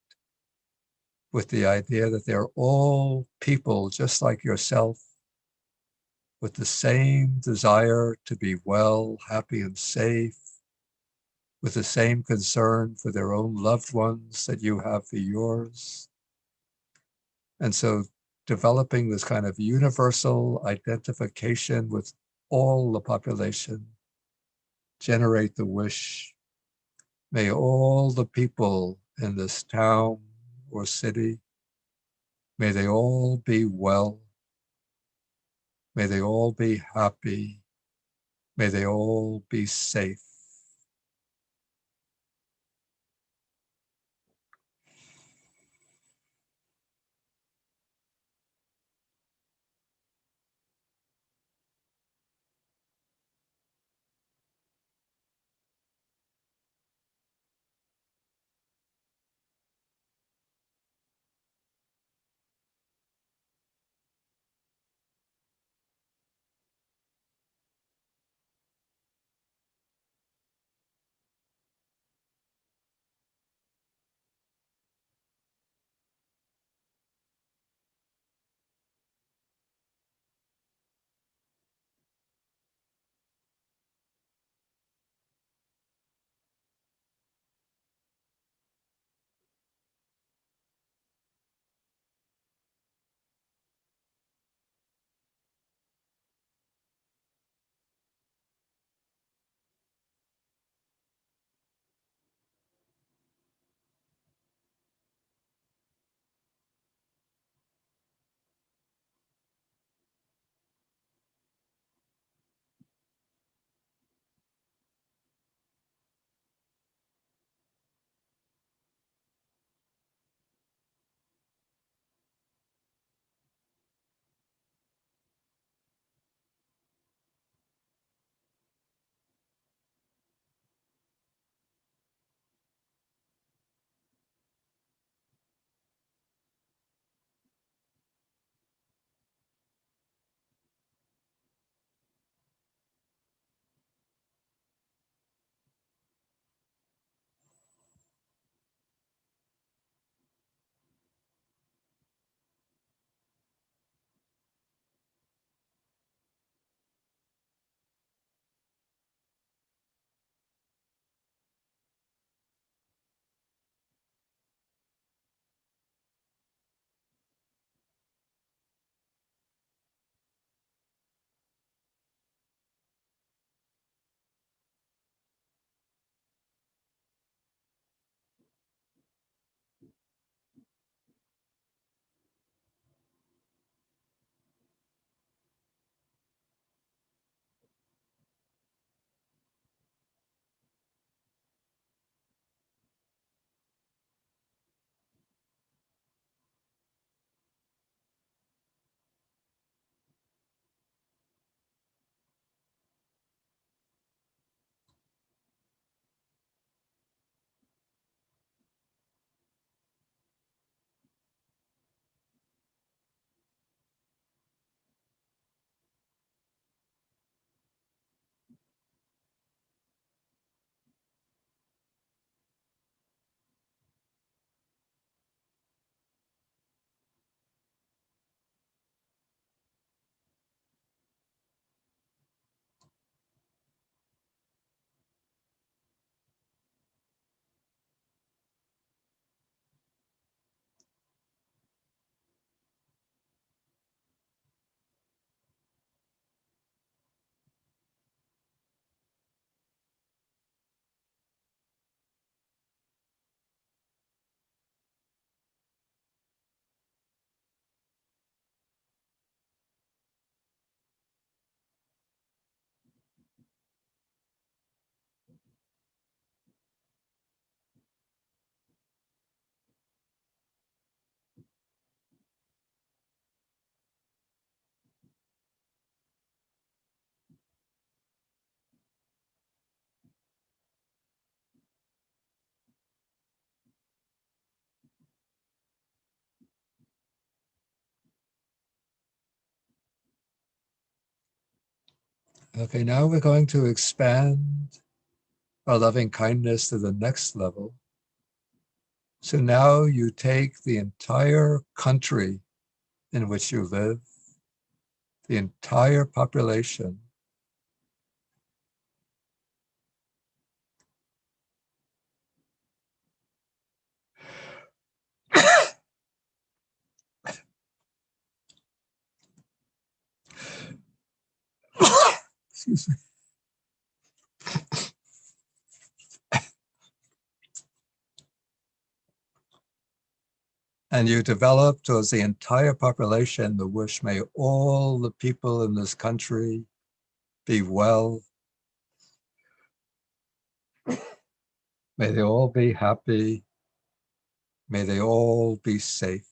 with the idea that they're all people just like yourself, with the same desire to be well, happy, and safe, with the same concern for their own loved ones that you have for yours. And so developing this kind of universal identification with all the population, generate the wish, may all the people in this town or city, may they all be well, may they all be happy, may they all be safe. Okay, now we're going to expand our loving kindness to the next level. So now you take the entire country in which you live, the entire population, excuse me. And you develop towards the entire population the wish, may all the people in this country be well. May they all be happy. May they all be safe.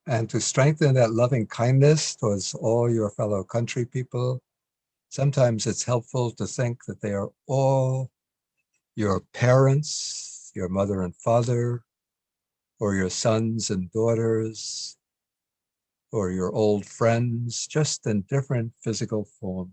And to strengthen that loving kindness towards all your fellow country people, sometimes it's helpful to think that they are all your parents, your mother and father, or your sons and daughters, or your old friends, just in different physical form.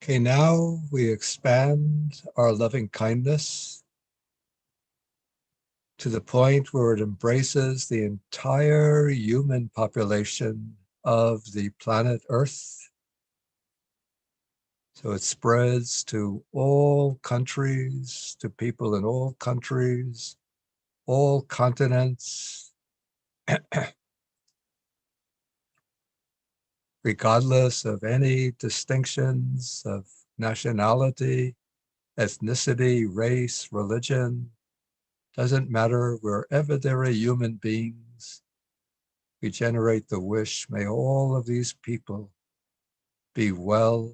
Okay, now we expand our loving kindness to the point where it embraces the entire human population of the planet Earth. So it spreads to all countries, to people in all countries, all continents, regardless of any distinctions of nationality, ethnicity, race, religion. Doesn't matter, wherever there are human beings, we generate the wish, may all of these people be well,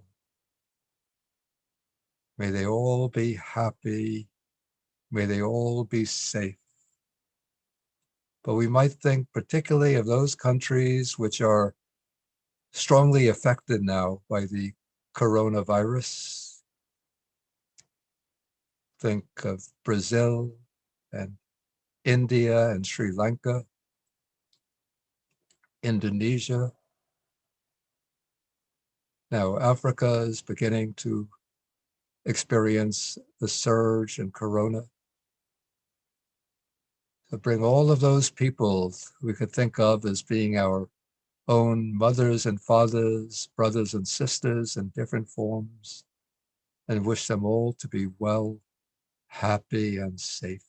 may they all be happy, may they all be safe. But we might think particularly of those countries which are strongly affected now by the coronavirus. Think of Brazil and India and Sri Lanka, Indonesia. Now Africa is beginning to experience the surge in corona. So bring all of those people we could think of as being our own mothers and fathers, brothers and sisters in different forms, and wish them all to be well, happy, and safe.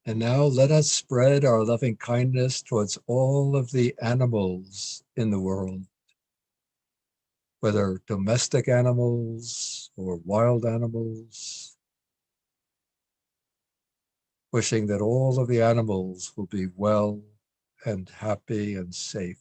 And now let us spread our loving kindness towards all of the animals in the world, whether domestic animals or wild animals, wishing that all of the animals will be well and happy and safe.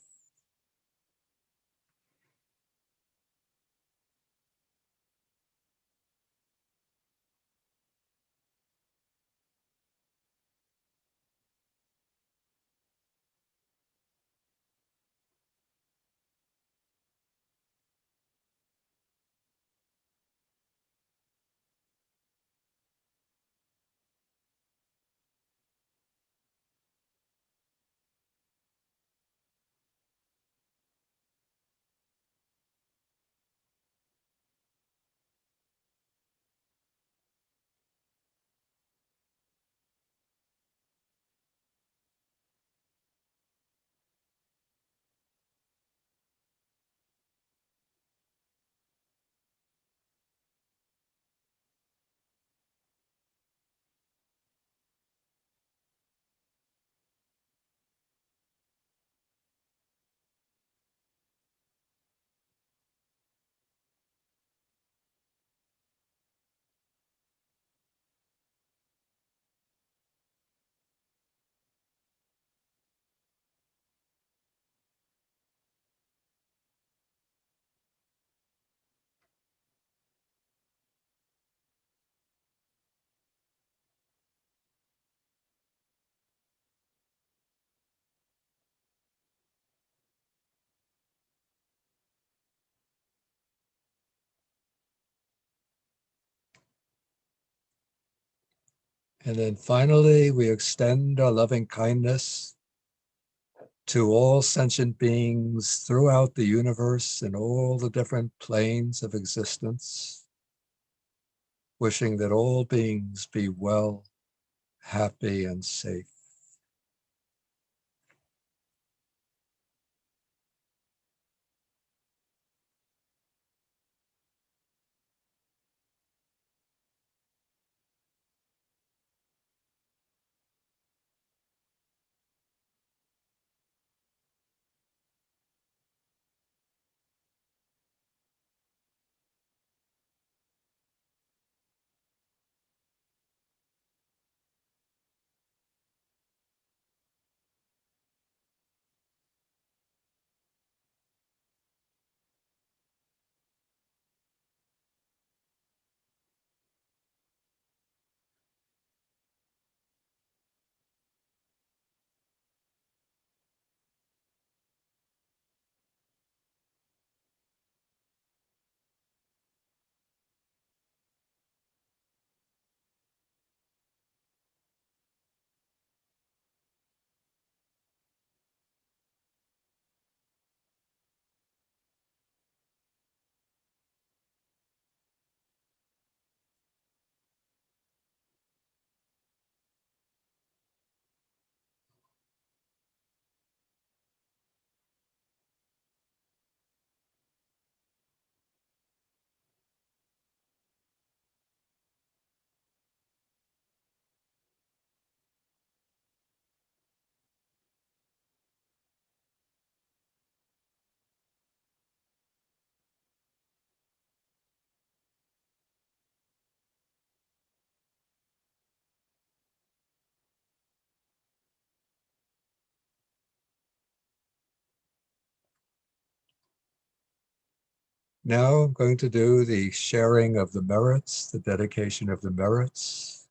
And then finally, we extend our loving kindness to all sentient beings throughout the universe and all the different planes of existence, wishing that all beings be well, happy, and safe. Now I'm going to do the sharing of the merits, the dedication of the merits.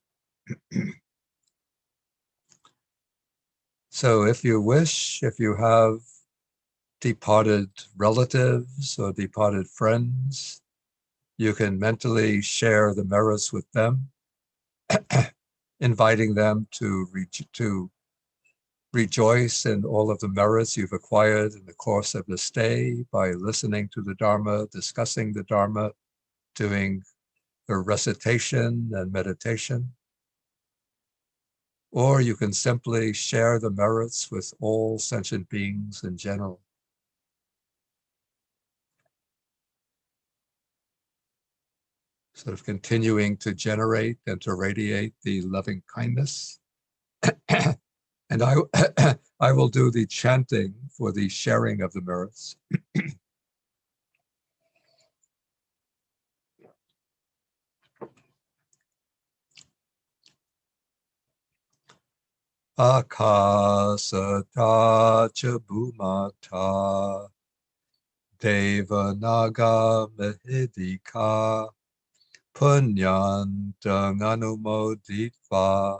So if you wish, if you have departed relatives or departed friends, you can mentally share the merits with them, inviting them to rejoice in all of the merits you've acquired in the course of the stay by listening to the Dharma, discussing the Dharma, doing the recitation and meditation. Or you can simply share the merits with all sentient beings in general. Sort of continuing to generate and to radiate the loving kindness. And I will do the chanting for the sharing of the merits. Akasata cha bhumata Devanaga Mahidika Punyantang Anumoditva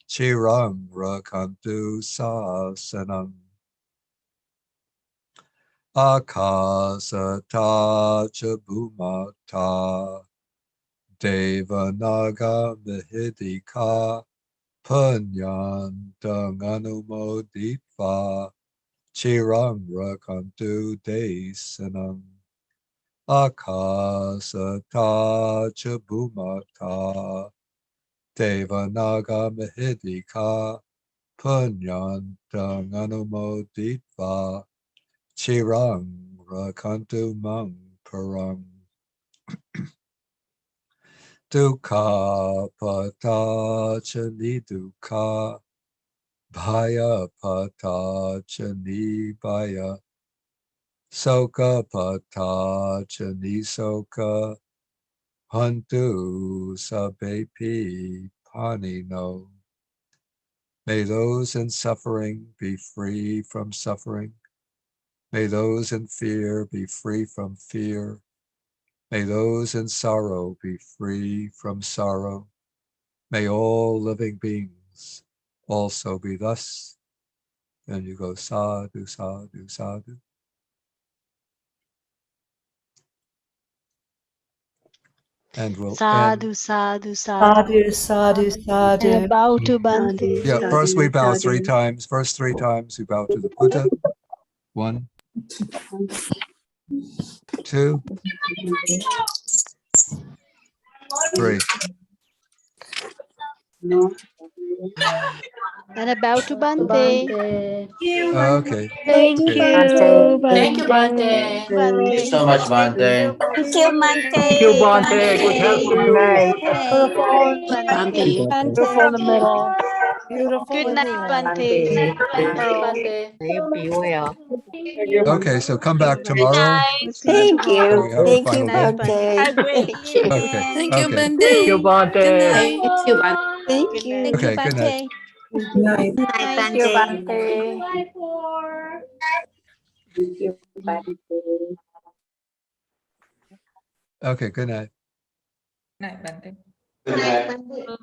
Chirang Rakantu Sasanam Akasata cha bhumata Devanaga Mahidika Punyantang Anumoditva Chirang Rakantu Desanam Akasata cha bhumata Devanaga Mahidika Punyantang Anumoditva Chirang Rakantu Mang Parang Dukha Pata cha Niduka Bhaya Pata cha Nibhaya Soka Pata cha Nisoka Hantu Sabepi Panino. May those in suffering be free from suffering. May those in fear be free from fear. May those in sorrow be free from sorrow. May all living beings also be thus. And you go sadhu, sadhu, sadhu. And we'll Sadhu, end. sadhu, sadhu. Sadhu, sadhu, sadhu. And bow to Bhante. Yeah, first we bow three times. First 3 times we bow to the Buddha. 1, 2, 3. And a bow to Bhante. Okay. Thank Okay. you, Thank you, Bante. Bante. Thank you so much, Bante. Thank you, Thank you, Bante. Bante. Good health to you. Beautiful, Bhante. beautiful in the middle. Beautiful Good in night, the end. Bhante. Pearl. Okay, so come back Good tomorrow. night. We'll see you Thank Can you. we have tomorrow. a Thank you, Good final night, word? Bhante. Bante. Have a great Thank you. Okay. evening. Thank you, Okay. Thank you, Bante. Good Bante. night. Thank Good you. night. Thank you, Okay. Good night. Bante. Good night. Night. Thank you, Bante. Okay. Good night. Night, Bante. Good Night, night. Bhante.